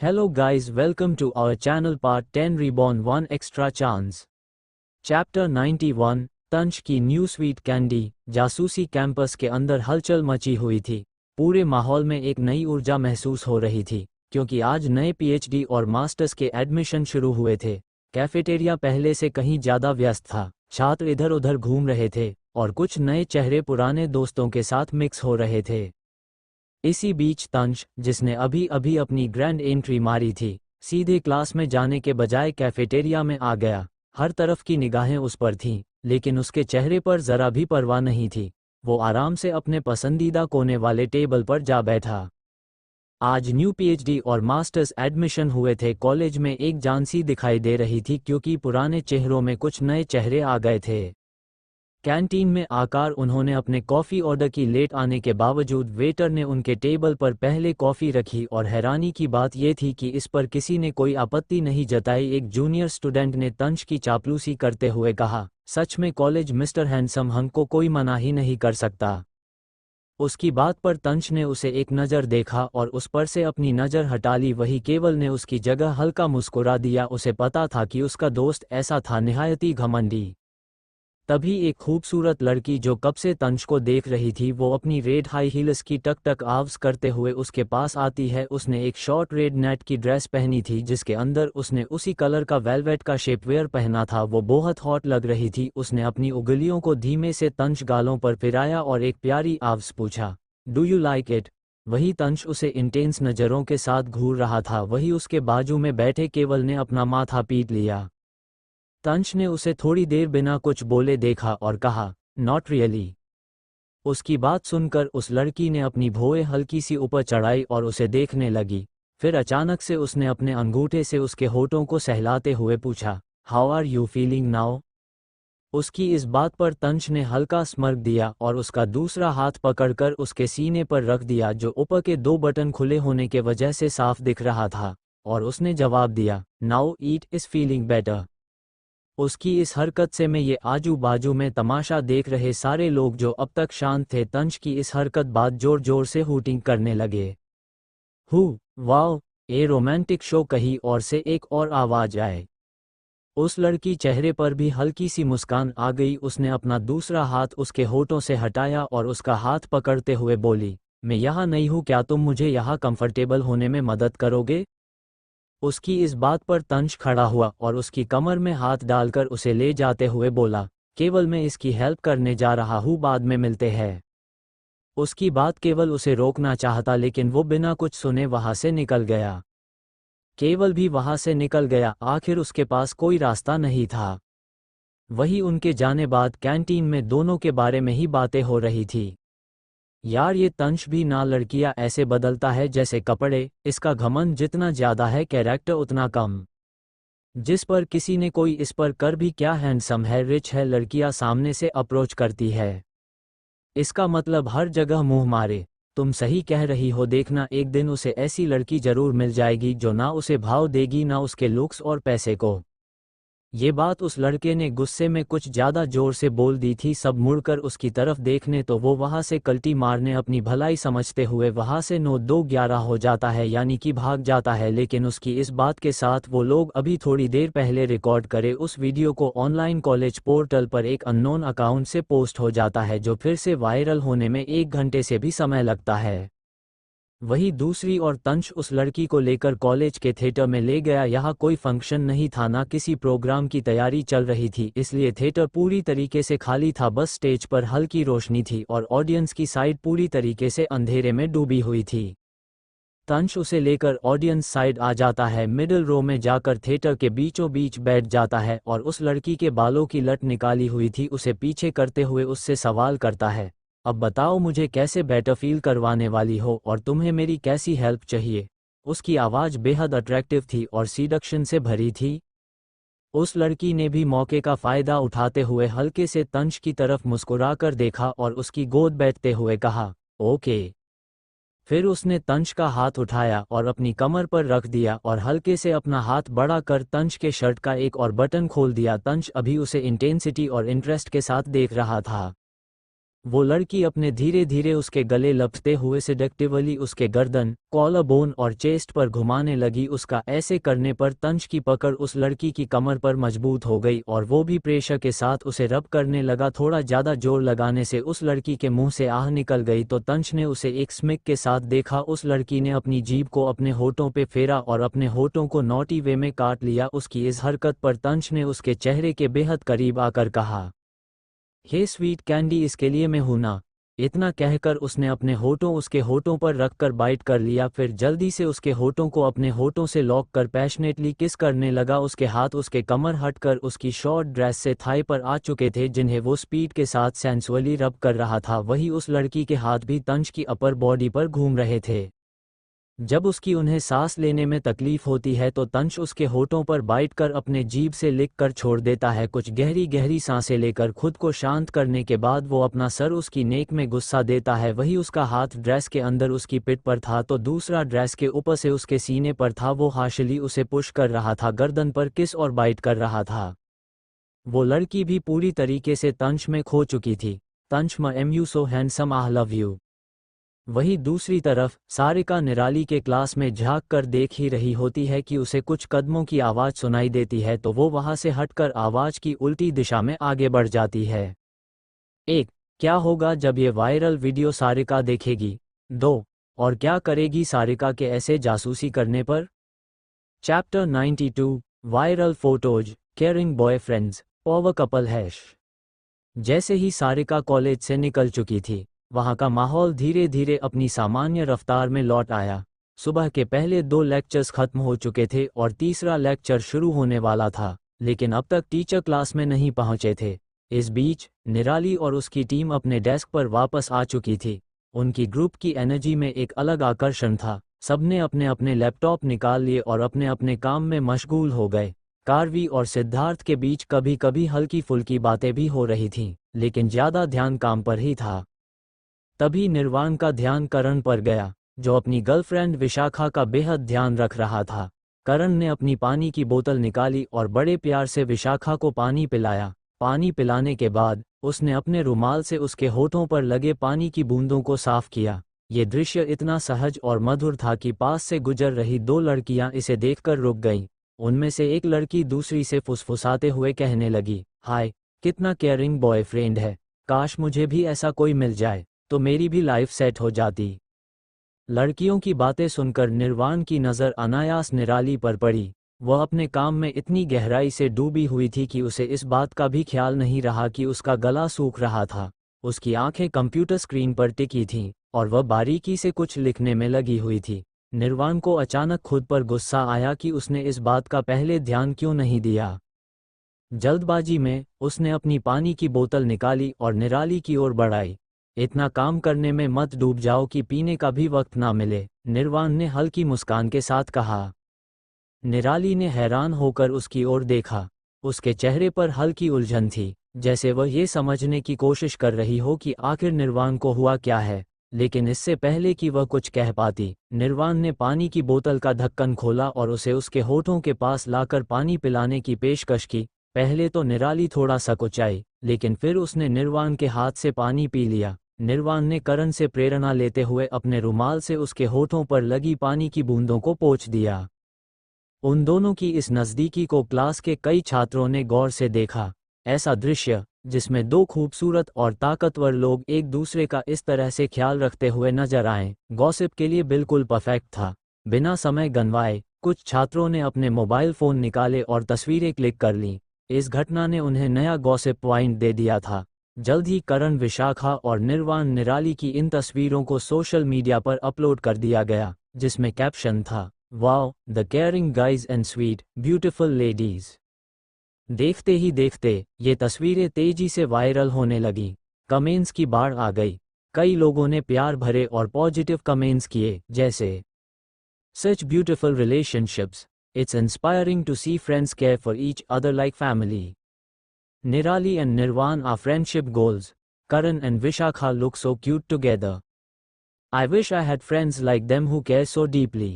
Hello guys, welcome to our channel part 10 Reborn 1 Extra Chance. Chapter 91 तंश की new sweet candy. जासूसी campus के अंदर हलचल मची हुई थी। पूरे माहौल में एक नई ऊर्जा महसूस हो रही थी क्योंकि आज नए पीएचडी और मास्टर्स के एडमिशन शुरू हुए थे। कैफेटेरिया पहले से कहीं ज़्यादा व्यस्त था। छात्र इधर उधर घूम रहे थे और कुछ नए चेहरे पुराने दोस्तों के साथ मिक्स हो रहे थे। इसी बीच तंश, जिसने अभी अभी अपनी ग्रैंड एंट्री मारी थी, सीधे क्लास में जाने के बजाय कैफेटेरिया में आ गया। हर तरफ की निगाहें उस पर थीं, लेकिन उसके चेहरे पर जरा भी परवाह नहीं थी। वो आराम से अपने पसंदीदा कोने वाले टेबल पर जा बैठा। आज न्यू पीएचडी और मास्टर्स एडमिशन हुए थे। कॉलेज में एक जान सी दिखाई दे रही थी क्योंकि पुराने चेहरों में कुछ नए चेहरे आ गए थे। कैंटीन में आकर उन्होंने अपने कॉफ़ी ऑर्डर की लेट आने के बावजूद वेटर ने उनके टेबल पर पहले कॉफ़ी रखी और हैरानी की बात यह थी कि इस पर किसी ने कोई आपत्ति नहीं जताई। एक जूनियर स्टूडेंट ने तंश की चापलूसी करते हुए कहा, सच में कॉलेज मिस्टर हैंडसम हमको कोई मना ही नहीं कर सकता। उसकी बात पर तंश ने उसे एक नज़र देखा और उस पर से अपनी नज़र हटा ली। वही केवल ने उसकी जगह हल्का मुस्कुरा दिया। उसे पता था कि उसका दोस्त ऐसा था, निहायती घमंडी। तभी एक खूबसूरत लड़की जो कब से तंश को देख रही थी, वो अपनी रेड हाई हील्स की टक टक आवाज़ करते हुए उसके पास आती है। उसने एक शॉर्ट रेड नेट की ड्रेस पहनी थी जिसके अंदर उसने उसी कलर का वेलवेट का शेपवेयर पहना था। वो बहुत हॉट लग रही थी। उसने अपनी उंगलियों को धीमे से तंश गालों पर फिराया और एक प्यारी आवाज़ पूछा, डू यू लाइक इट? वही तंश उसे इंटेंस नज़रों के साथ घूर रहा था। वही उसके बाजू में बैठे केवल ने अपना माथा पीट लिया। तंश ने उसे थोड़ी देर बिना कुछ बोले देखा और कहा, नॉट रियली। उसकी बात सुनकर उस लड़की ने अपनी भौहें हल्की सी ऊपर चढ़ाई और उसे देखने लगी। फिर अचानक से उसने अपने अंगूठे से उसके होठों को सहलाते हुए पूछा, how are you feeling now? उसकी इस बात पर तंश ने हल्का स्मर्क दिया और उसका दूसरा हाथ पकड़कर उसके सीने पर रख दिया जो ऊपर के 2 बटन खुले होने के वजह से साफ दिख रहा था, और उसने जवाब दिया, now eat is feeling better. उसकी इस हरकत से मैं ये आजू बाजू में तमाशा देख रहे सारे लोग जो अब तक शांत थे, तंश की इस हरकत बाद जोर जोर से हूटिंग करने लगे। वाओ, ए रोमांटिक शो, कहीं और से एक और आवाज आए। उस लड़की चेहरे पर भी हल्की सी मुस्कान आ गई। उसने अपना दूसरा हाथ उसके होठों से हटाया और उसका हाथ पकड़ते हुए बोली, मैं यहाँ नहीं हूँ, क्या तुम मुझे यहाँ कंफर्टेबल होने में मदद करोगे? उसकी इस बात पर तंश खड़ा हुआ और उसकी कमर में हाथ डालकर उसे ले जाते हुए बोला, केवल मैं इसकी हेल्प करने जा रहा हूँ, बाद में मिलते हैं। उसकी बात केवल उसे रोकना चाहता, लेकिन वो बिना कुछ सुने वहां से निकल गया। केवल भी वहां से निकल गया, आखिर उसके पास कोई रास्ता नहीं था। वही उनके जाने बाद कैंटीन में दोनों के बारे में ही बातें हो रही थी। यार ये तंश भी ना, लड़कियां ऐसे बदलता है जैसे कपड़े। इसका घमंड जितना ज्यादा है, कैरेक्टर उतना कम। जिस पर किसी ने कोई इस पर कर भी क्या, हैंडसम है, रिच है, लड़कियां सामने से अप्रोच करती है। इसका मतलब हर जगह मुंह मारे। तुम सही कह रही हो, देखना एक दिन उसे ऐसी लड़की जरूर मिल जाएगी जो ना उसे भाव देगी ना उसके लुक्स और पैसे को। ये बात उस लड़के ने गुस्से में कुछ ज़्यादा जोर से बोल दी थी। सब मुड़कर उसकी तरफ देखने तो वो वहाँ से कल्टी मारने अपनी भलाई समझते हुए वहाँ से 9-2-11 हो जाता है, यानी कि भाग जाता है। लेकिन उसकी इस बात के साथ वो लोग अभी थोड़ी देर पहले रिकॉर्ड करे उस वीडियो को ऑनलाइन कॉलेज पोर्टल पर एक अननोन अकाउंट से पोस्ट हो जाता है, जो फिर से वायरल होने में 1 घंटे से भी समय लगता है। वही दूसरी ओर तंश उस लड़की को लेकर कॉलेज के थिएटर में ले गया। यहाँ कोई फंक्शन नहीं था, ना किसी प्रोग्राम की तैयारी चल रही थी, इसलिए थिएटर पूरी तरीके से खाली था। बस स्टेज पर हल्की रोशनी थी और ऑडियंस की साइड पूरी तरीके से अंधेरे में डूबी हुई थी। तंश उसे लेकर ऑडियंस साइड आ जाता है, मिडिल रो में जाकर थिएटर के बीचों बीच बैठ जाता है और उस लड़की के बालों की लट निकाली हुई थी उसे पीछे करते हुए उससे सवाल करता है, अब बताओ मुझे कैसे बेटर फील करवाने वाली हो और तुम्हें मेरी कैसी हेल्प चाहिए? उसकी आवाज़ बेहद अट्रैक्टिव थी और सीडक्शन से भरी थी। उस लड़की ने भी मौके का फ़ायदा उठाते हुए हल्के से तंश की तरफ मुस्कुराकर देखा और उसकी गोद बैठते हुए कहा, ओके। फिर उसने तंश का हाथ उठाया और अपनी कमर पर रख दिया और हल्के से अपना हाथ बढ़ा कर तंश के शर्ट का एक और बटन खोल दिया। तंश अभी उसे इंटेंसिटी और इंटरेस्ट के साथ देख रहा था। वो लड़की अपने धीरे धीरे उसके गले लपटते हुए सिडक्टिवली उसके गर्दन, कॉलर बोन और चेस्ट पर घुमाने लगी। उसका ऐसे करने पर तंश की पकड़ उस लड़की की कमर पर मजबूत हो गई और वो भी प्रेशर के साथ उसे रब करने लगा। थोड़ा ज़्यादा जोर लगाने से उस लड़की के मुंह से आह निकल गई तो तंश ने उसे एक स्मिक के साथ देखा। उस लड़की ने अपनी जीभ को अपने होठों पे फेरा और अपने होठों को नॉटी वे में काट लिया। उसकी इस हरकत पर तंश ने उसके चेहरे के बेहद करीब आकर कहा, हे स्वीट कैंडी, इसके लिए मैं हूं ना। इतना कहकर उसने अपने होठों उसके होठों पर रखकर बाइट कर लिया, फिर जल्दी से उसके होठों को अपने होठों से लॉक कर पैशनेटली किस करने लगा। उसके हाथ उसके कमर हटकर उसकी शॉर्ट ड्रेस से थाई पर आ चुके थे जिन्हें वो स्पीड के साथ सेंसुअली रब कर रहा था। वही उस लड़की के हाथ भी तंश की अपर बॉडी पर घूम रहे थे। जब उसकी उन्हें सांस लेने में तकलीफ होती है तो तंश उसके होठों पर बाइट कर अपने जीभ से लिक कर छोड़ देता है। कुछ गहरी गहरी सांसें लेकर खुद को शांत करने के बाद वो अपना सर उसकी नेक में गुस्सा देता है। वही उसका हाथ ड्रेस के अंदर उसकी पिठ पर था तो दूसरा ड्रेस के ऊपर से उसके सीने पर था। वो हाशिली उसे पुश कर रहा था, गर्दन पर किस और बाइट कर रहा था। वो लड़की भी पूरी तरीके से तंश में खो चुकी थी। तंश एम you so handsome, I love you. वहीं दूसरी तरफ सारिका निराली के क्लास में झांक कर देख ही रही होती है कि उसे कुछ कदमों की आवाज़ सुनाई देती है तो वो वहां से हटकर आवाज़ की उल्टी दिशा में आगे बढ़ जाती है। 1. क्या होगा जब ये वायरल वीडियो सारिका देखेगी? 2. और क्या करेगी सारिका के ऐसे जासूसी करने पर? Chapter 92 viral photos, caring boyfriends, power couple hash. जैसे ही सारिका कॉलेज से निकल चुकी थी, वहाँ का माहौल धीरे धीरे अपनी सामान्य रफ्तार में लौट आया। सुबह के पहले 2 लेक्चर्स खत्म हो चुके थे और तीसरा लेक्चर शुरू होने वाला था, लेकिन अब तक टीचर क्लास में नहीं पहुंचे थे। इस बीच निराली और उसकी टीम अपने डेस्क पर वापस आ चुकी थी। उनकी ग्रुप की एनर्जी में एक अलग आकर्षण था। सबने अपने अपने लैपटॉप निकाल लिए और अपने अपने काम में मशगूल हो गए। कारवी और सिद्धार्थ के बीच कभी कभी हल्की फुल्की बातें भी हो रही थीं, लेकिन ज़्यादा ध्यान काम पर ही था। तभी निर्वाण का ध्यान करण पर गया, जो अपनी गर्लफ्रेंड विशाखा का बेहद ध्यान रख रहा था। करण ने अपनी पानी की बोतल निकाली और बड़े प्यार से विशाखा को पानी पिलाया। पानी पिलाने के बाद उसने अपने रुमाल से उसके होठों पर लगे पानी की बूंदों को साफ किया। ये दृश्य इतना सहज और मधुर था कि पास से गुजर रही 2 लड़कियां इसे देखकर रुक गईं। उनमें से एक लड़की दूसरी से फुसफुसाते हुए कहने लगी, हाय, कितना केयरिंग बॉयफ्रेंड है। काश मुझे भी ऐसा कोई मिल जाए तो मेरी भी लाइफ सेट हो जाती। लड़कियों की बातें सुनकर निर्वाण की नज़र अनायास निराली पर पड़ी। वह अपने काम में इतनी गहराई से डूबी हुई थी कि उसे इस बात का भी ख्याल नहीं रहा कि उसका गला सूख रहा था। उसकी आंखें कंप्यूटर स्क्रीन पर टिकी थीं और वह बारीकी से कुछ लिखने में लगी हुई थी। निर्वाण को अचानक खुद पर गुस्सा आया कि उसने इस बात का पहले ध्यान क्यों नहीं दिया। जल्दबाजी में उसने अपनी पानी की बोतल निकाली और निराली की ओर बढ़ाई। इतना काम करने में मत डूब जाओ कि पीने का भी वक्त ना मिले, निर्वाण ने हल्की मुस्कान के साथ कहा। निराली ने हैरान होकर उसकी ओर देखा। उसके चेहरे पर हल्की उलझन थी, जैसे वह ये समझने की कोशिश कर रही हो कि आखिर निर्वाण को हुआ क्या है। लेकिन इससे पहले कि वह कुछ कह पाती, निर्वाण ने पानी की बोतल का ढक्कन खोला और उसे उसके होठों के पास लाकर पानी पिलाने की पेशकश की। पहले तो निराली थोड़ा सकुचाई, लेकिन फिर उसने निर्वाण के हाथ से पानी पी लिया। निर्वाण ने करण से प्रेरणा लेते हुए अपने रुमाल से उसके होठों पर लगी पानी की बूंदों को पोंछ दिया। उन दोनों की इस नज़दीकी को क्लास के कई छात्रों ने गौर से देखा। ऐसा दृश्य जिसमें 2 खूबसूरत और ताकतवर लोग एक दूसरे का इस तरह से ख्याल रखते हुए नजर आए, गॉसिप के लिए बिल्कुल परफेक्ट था। बिना समय गंवाए कुछ छात्रों ने अपने मोबाइल फ़ोन निकाले और तस्वीरें क्लिक कर लीं। इस घटना ने उन्हें नया गॉसिप पॉइंट दे दिया था। जल्द ही करण, विशाखा और निर्वाण निराली की इन तस्वीरों को सोशल मीडिया पर अपलोड कर दिया गया, जिसमें कैप्शन था, wow, the caring guys and sweet beautiful ladies. देखते ही देखते ये तस्वीरें तेजी से वायरल होने लगीं। कमेंट्स की बाढ़ आ गई। कई लोगों ने प्यार भरे और पॉजिटिव कमेंट्स किए, जैसे such beautiful relationships, it's inspiring to see friends care for each other like family. Nirali and Nirvan are friendship goals. Karan and Vishakha look so cute together. I wish I had friends like them who care so deeply.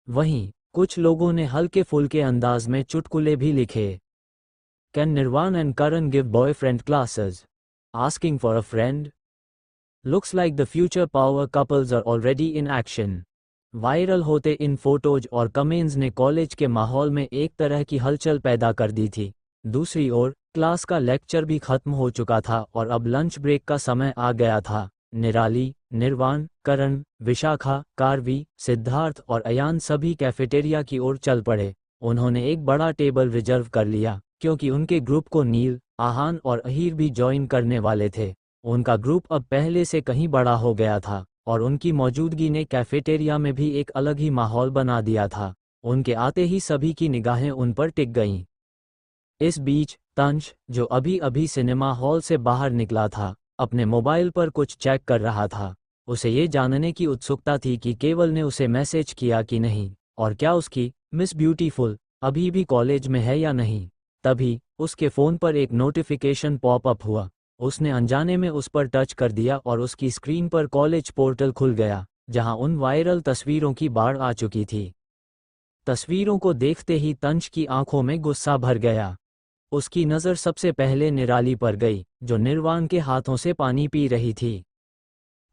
वहीं कुछ लोगों ने हल्के फुल्के अंदाज में चुटकुले भी लिखे। Can Nirvan and Karan give boyfriend classes? Asking for a friend? Looks like the future power couples are already in action. Viral होते इन फोटोज और कमेंट्स ने कॉलेज के माहौल में एक तरह की हलचल पैदा कर दी थी। दूसरी ओर क्लास का लेक्चर भी खत्म हो चुका था और अब लंच ब्रेक का समय आ गया था। निराली, निर्वाण, करण, विशाखा, कार्वी, सिद्धार्थ और अयान सभी कैफेटेरिया की ओर चल पड़े। उन्होंने एक बड़ा टेबल रिजर्व कर लिया क्योंकि उनके ग्रुप को नील, आहान और अहीर भी ज्वाइन करने वाले थे। उनका ग्रुप अब पहले से कहीं बड़ा हो गया था और उनकी मौजूदगी ने कैफेटेरिया में भी एक अलग ही माहौल बना दिया था। उनके आते ही सभी की निगाहें उन पर टिक गईं। इस बीच तंश, जो अभी अभी सिनेमा हॉल से बाहर निकला था, अपने मोबाइल पर कुछ चेक कर रहा था। उसे ये जानने की उत्सुकता थी कि केवल ने उसे मैसेज किया कि नहीं, और क्या उसकी मिस ब्यूटीफुल अभी भी कॉलेज में है या नहीं। तभी उसके फ़ोन पर एक नोटिफिकेशन पॉपअप हुआ। उसने अनजाने में उस पर टच कर दिया और उसकी स्क्रीन पर कॉलेज पोर्टल खुल गया, जहां उन वायरल तस्वीरों की बाढ़ आ चुकी थी। तस्वीरों को देखते ही तंश की आंखों में गुस्सा भर गया। उसकी नज़र सबसे पहले निराली पर गई, जो निर्वाण के हाथों से पानी पी रही थी।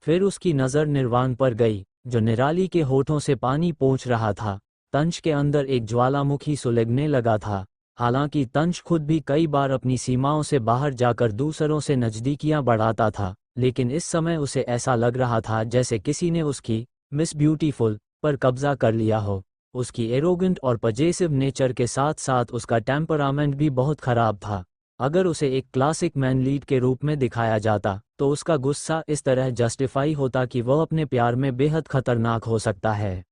फिर उसकी नज़र निर्वाण पर गई, जो निराली के होठों से पानी पोंछ रहा था। तंश के अंदर एक ज्वालामुखी सुलगने लगा था। हालांकि तंश खुद भी कई बार अपनी सीमाओं से बाहर जाकर दूसरों से नज़दीकियां बढ़ाता था, लेकिन इस समय उसे ऐसा लग रहा था जैसे किसी ने उसकी मिस ब्यूटीफुल पर कब्जा कर लिया हो। उसकी एरोगेंट और पजेसिव नेचर के साथ साथ उसका टेम्परामेंट भी बहुत खराब था। अगर उसे एक क्लासिक मैन लीड के रूप में दिखाया जाता तो उसका गुस्सा इस तरह जस्टिफाई होता कि वह अपने प्यार में बेहद खतरनाक हो सकता है।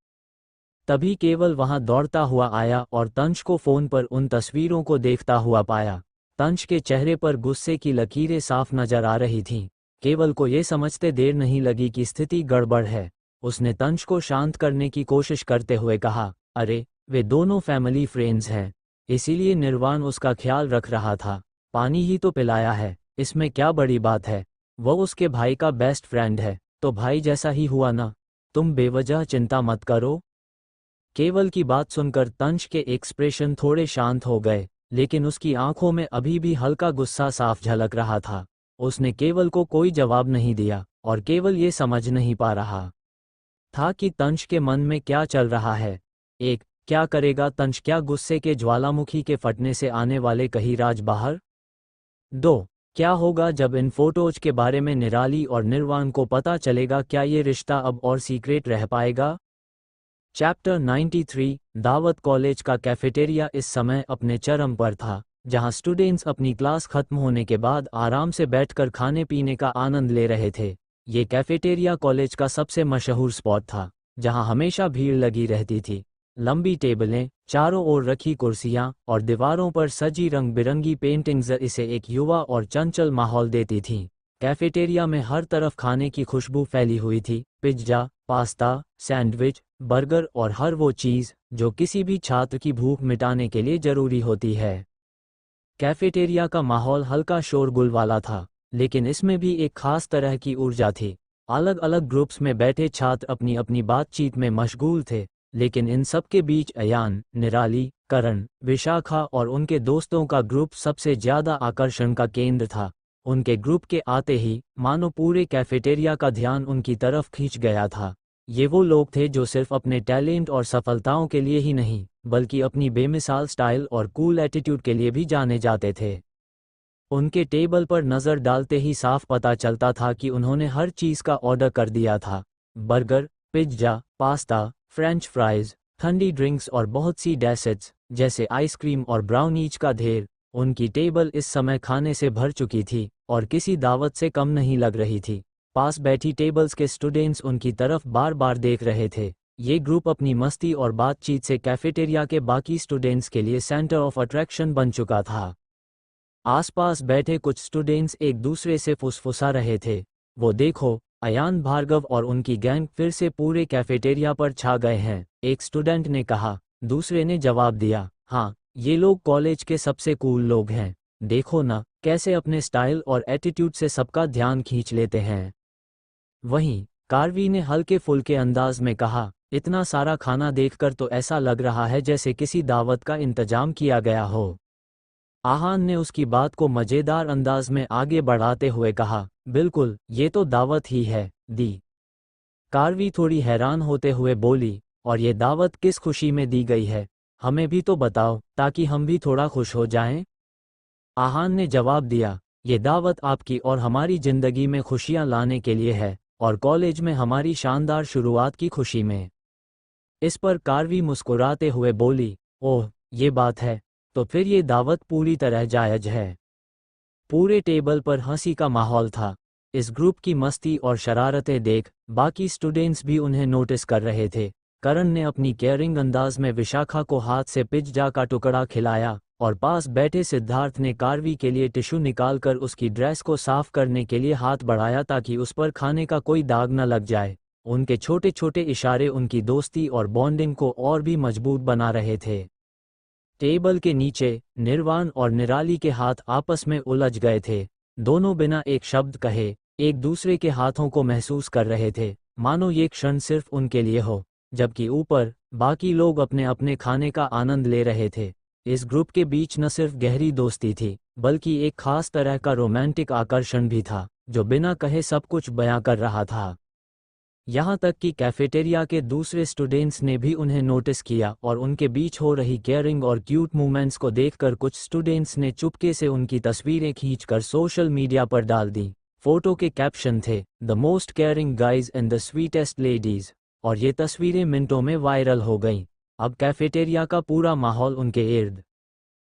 तभी केवल वहां दौड़ता हुआ आया और तंश को फोन पर उन तस्वीरों को देखता हुआ पाया। तंश के चेहरे पर गुस्से की लकीरें साफ नजर आ रही थीं। केवल को ये समझते देर नहीं लगी कि स्थिति गड़बड़ है। उसने तंश को शांत करने की कोशिश करते हुए कहा, अरे, वे दोनों फैमिली फ्रेंड्स हैं, इसीलिए निर्वाण उसका ख्याल रख रहा था। पानी ही तो पिलाया है, इसमें क्या बड़ी बात है। वह उसके भाई का बेस्ट फ्रेंड है, तो भाई जैसा ही हुआ ना। तुम बेवजह चिंता मत करो। केवल की बात सुनकर तंश के एक्सप्रेशन थोड़े शांत हो गए, लेकिन उसकी आंखों में अभी भी हल्का गुस्सा साफ झलक रहा था। उसने केवल को कोई जवाब नहीं दिया और केवल ये समझ नहीं पा रहा था कि तंश के मन में क्या चल रहा है। एक, क्या करेगा तंश, क्या गुस्से के ज्वालामुखी के फटने से आने वाले कहीं राज बाहर। 2, क्या होगा जब इन फोटोज के बारे में निराली और निर्वाण को पता चलेगा, क्या ये रिश्ता अब और सीक्रेट रह पाएगा। चैप्टर 93 दावत। कॉलेज का कैफेटेरिया इस समय अपने चरम पर था, जहां स्टूडेंट्स अपनी क्लास खत्म होने के बाद आराम से बैठकर खाने पीने का आनंद ले रहे थे। ये कैफेटेरिया कॉलेज का सबसे मशहूर स्पॉट था, जहां हमेशा भीड़ लगी रहती थी। लंबी टेबलें, चारों ओर रखी कुर्सियां और दीवारों पर सजी रंग बिरंगी पेंटिंग्स इसे एक युवा और चंचल माहौल देती थीं। कैफेटेरिया में हर तरफ खाने की खुशबू फैली हुई थी। पिज्जा, पास्ता, सैंडविच, बर्गर और हर वो चीज़ जो किसी भी छात्र की भूख मिटाने के लिए ज़रूरी होती है। कैफेटेरिया का माहौल हल्का शोरगुल वाला था, लेकिन इसमें भी एक खास तरह की ऊर्जा थी। अलग अलग ग्रुप्स में बैठे छात्र अपनी अपनी बातचीत में मशगूल थे, लेकिन इन सब के बीच अयान, निराली, करण, विशाखा और उनके दोस्तों का ग्रुप सबसे ज़्यादा आकर्षण का केंद्र था। उनके ग्रुप के आते ही मानो पूरे कैफेटेरिया का ध्यान उनकी तरफ खींच गया था। ये वो लोग थे जो सिर्फ अपने टैलेंट और सफलताओं के लिए ही नहीं, बल्कि अपनी बेमिसाल स्टाइल और कूल एटीट्यूड के लिए भी जाने जाते थे। उनके टेबल पर नज़र डालते ही साफ पता चलता था कि उन्होंने हर चीज़ का ऑर्डर कर दिया था। Burger, pizza, pasta, French fries, ठंडी ड्रिंक्स और बहुत सी डेसर्ट्स जैसे आइसक्रीम और ब्राउनीज का ढेर। उनकी टेबल इस समय खाने से भर चुकी थी और किसी दावत से कम नहीं लग रही थी। पास बैठी टेबल्स के स्टूडेंट्स उनकी तरफ बार बार देख रहे थे। ये ग्रुप अपनी मस्ती और बातचीत से कैफेटेरिया के बाकी स्टूडेंट्स के लिए सेंटर ऑफ अट्रैक्शन बन चुका था। आसपास बैठे कुछ स्टूडेंट्स एक दूसरे से फुसफुसा रहे थे, वो देखो, अयान भार्गव और उनकी गैंग फिर से पूरे कैफेटेरिया पर छा गए हैं। एक स्टूडेंट ने कहा। दूसरे ने जवाब दिया, हाँ, ये लोग कॉलेज के सबसे कूल लोग हैं। देखो ना, कैसे अपने स्टाइल और एटीट्यूड से सबका ध्यान खींच लेते हैं। वहीं कार्वी ने हल्के फुल्के अंदाज में कहा, इतना सारा खाना देखकर तो ऐसा लग रहा है जैसे किसी दावत का इंतजाम किया गया हो। आहान ने उसकी बात को मजेदार अंदाज में आगे बढ़ाते हुए कहा, बिल्कुल, ये तो दावत ही है, दी। कार्वी थोड़ी हैरान होते हुए बोली, और ये दावत किस खुशी में दी गई है, हमें भी तो बताओ, ताकि हम भी थोड़ा खुश हो जाएं। आहान ने जवाब दिया, ये दावत आपकी और हमारी जिंदगी में खुशियां लाने के लिए है, और कॉलेज में हमारी शानदार शुरुआत की खुशी में। इस पर कार्वी मुस्कुराते हुए बोली, ओह, ये बात है, तो फिर ये दावत पूरी तरह जायज है। पूरे टेबल पर हंसी का माहौल था। इस ग्रुप की मस्ती और शरारतें देख बाकी स्टूडेंट्स भी उन्हें नोटिस कर रहे थे। करण ने अपनी केयरिंग अंदाज में विशाखा को हाथ से पिज्जा का टुकड़ा खिलाया, और पास बैठे सिद्धार्थ ने कार्वी के लिए टिश्यू निकालकर उसकी ड्रेस को साफ करने के लिए हाथ बढ़ाया ताकि उस पर खाने का कोई दाग न लग जाए। उनके छोटे छोटे इशारे उनकी दोस्ती और बॉन्डिंग को और भी मजबूत बना रहे थे। टेबल के नीचे निर्वाण और निराली के हाथ आपस में उलझ गए थे। दोनों बिना एक शब्द कहे एक दूसरे के हाथों को महसूस कर रहे थे, मानो ये क्षण सिर्फ उनके लिए हो। जबकि ऊपर बाकी लोग अपने अपने खाने का आनंद ले रहे थे। इस ग्रुप के बीच न सिर्फ गहरी दोस्ती थी, बल्कि एक खास तरह का रोमांटिक आकर्षण भी था, जो बिना कहे सब कुछ बयां कर रहा था। यहाँ तक कि कैफेटेरिया के दूसरे स्टूडेंट्स ने भी उन्हें नोटिस किया, और उनके बीच हो रही केयरिंग और क्यूट मूवमेंट्स को देखकर कुछ स्टूडेंट्स ने चुपके से उनकी तस्वीरें खींचकर सोशल मीडिया पर डाल दी। फोटो के कैप्शन थे, the most caring guys and the sweetest ladies, और ये तस्वीरें मिनटों में वायरल हो गईं। अब कैफेटेरिया का पूरा माहौल उनके इर्द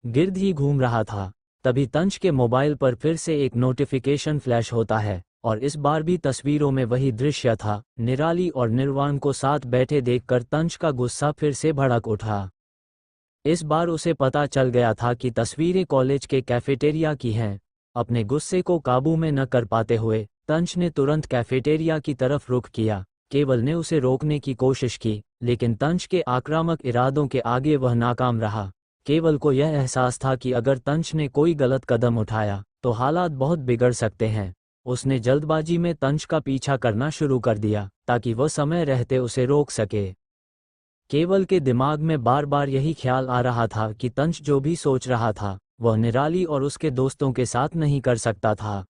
गिर्द ही घूम रहा था। तभी तंज के मोबाइल पर फिर से एक नोटिफिकेशन फ्लैश होता है, और इस बार भी तस्वीरों में वही दृश्य था। निराली और निर्वाण को साथ बैठे देखकर तंज का गुस्सा फिर से भड़क उठा। इस बार उसे पता चल गया था कि तस्वीरें कॉलेज के कैफेटेरिया की हैं। अपने गुस्से को काबू में न कर पाते हुए तंज ने तुरंत कैफेटेरिया की तरफ रुख किया। केवल ने उसे रोकने की कोशिश की, लेकिन तंज के आक्रामक इरादों के आगे वह नाकाम रहा। केवल को यह एहसास था कि अगर तंज ने कोई गलत कदम उठाया तो हालात बहुत बिगड़ सकते हैं। उसने जल्दबाजी में तंज का पीछा करना शुरू कर दिया ताकि वह समय रहते उसे रोक सके। केवल के दिमाग में बार बार यही ख्याल आ रहा था कि तंज जो भी सोच रहा था वह निराली और उसके दोस्तों के साथ नहीं कर सकता था।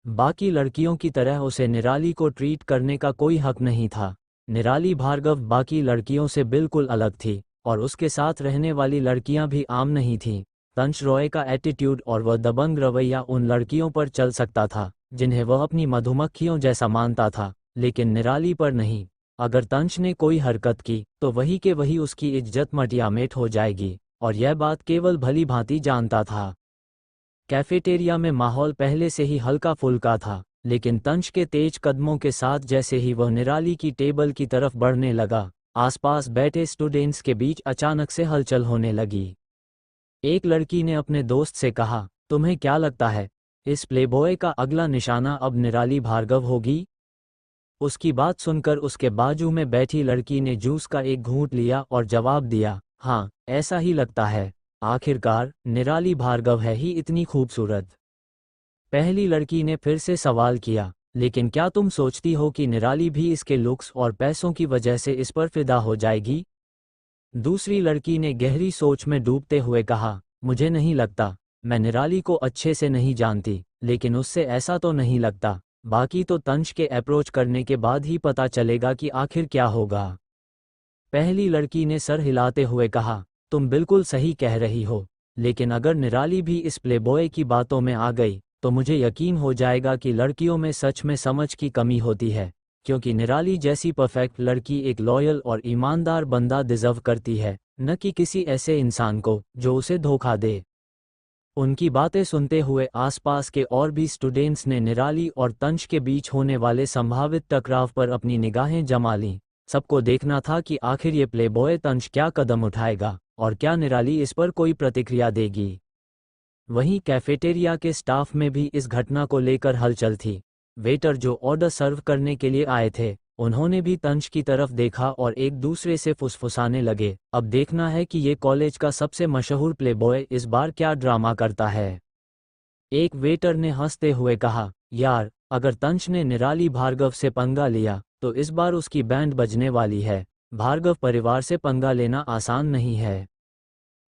बाकी लड़कियों की तरह उसे निराली को ट्रीट करने का कोई हक नहीं था। निराली भार्गव बाकी लड़कियों से बिल्कुल अलग थी, और उसके साथ रहने वाली लड़कियां भी आम नहीं थीं। तंज रॉय का एटीट्यूड और वह दबंग रवैया उन लड़कियों पर चल सकता था जिन्हें वह अपनी मधुमक्खियों जैसा मानता था, लेकिन निराली पर नहीं। अगर तंज ने कोई हरकत की तो वही के वही उसकी इज्जत मटियामेट हो जाएगी, और यह बात केवल भली भांति जानता था। कैफेटेरिया में माहौल पहले से ही हल्का फुल्का था, लेकिन तंज के तेज कदमों के साथ जैसे ही वह निराली की टेबल की तरफ बढ़ने लगा, आसपास बैठे स्टूडेंट्स के बीच अचानक से हलचल होने लगी। एक लड़की ने अपने दोस्त से कहा, तुम्हें क्या लगता है, इस प्लेबॉय का अगला निशाना अब निराली भार्गव होगी? उसकी बात सुनकर उसके बाजू में बैठी लड़की ने जूस का एक घूंट लिया और जवाब दिया, हाँ, ऐसा ही लगता है। आखिरकार निराली भार्गव है ही इतनी खूबसूरत। पहली लड़की ने फिर से सवाल किया, लेकिन क्या तुम सोचती हो कि निराली भी इसके लुक्स और पैसों की वजह से इस पर फिदा हो जाएगी? दूसरी लड़की ने गहरी सोच में डूबते हुए कहा, मुझे नहीं लगता। मैं निराली को अच्छे से नहीं जानती, लेकिन उससे ऐसा तो नहीं लगता। बाकी तो तंज के अप्रोच करने के बाद ही पता चलेगा कि आखिर क्या होगा। पहली लड़की ने सर हिलाते हुए कहा, तुम बिल्कुल सही कह रही हो, लेकिन अगर निराली भी इस प्लेबॉय की बातों में आ गई तो मुझे यकीन हो जाएगा कि लड़कियों में सच में समझ की कमी होती है, क्योंकि निराली जैसी परफेक्ट लड़की एक लॉयल और ईमानदार बंदा डिजर्व करती है, न कि किसी ऐसे इंसान को जो उसे धोखा दे। उनकी बातें सुनते हुए आसपास के और भी स्टूडेंट्स ने निराली और तंज के बीच होने वाले संभावित टकराव पर अपनी निगाहें जमा लीं। सबको देखना था कि आखिर ये प्लेबॉय तंज क्या कदम उठाएगा, और क्या निराली इस पर कोई प्रतिक्रिया देगी। वहीं कैफेटेरिया के स्टाफ में भी इस घटना को लेकर हलचल थी। वेटर जो ऑर्डर सर्व करने के लिए आए थे, उन्होंने भी तंज की तरफ देखा और एक दूसरे से फुसफुसाने लगे, अब देखना है कि ये कॉलेज का सबसे मशहूर प्लेबॉय इस बार क्या ड्रामा करता है। एक वेटर ने हंसते हुए कहा, यार, अगर तंज ने निराली भार्गव से पंगा लिया तो इस बार उसकी बैंड बजने वाली है। भार्गव परिवार से पंगा लेना आसान नहीं है।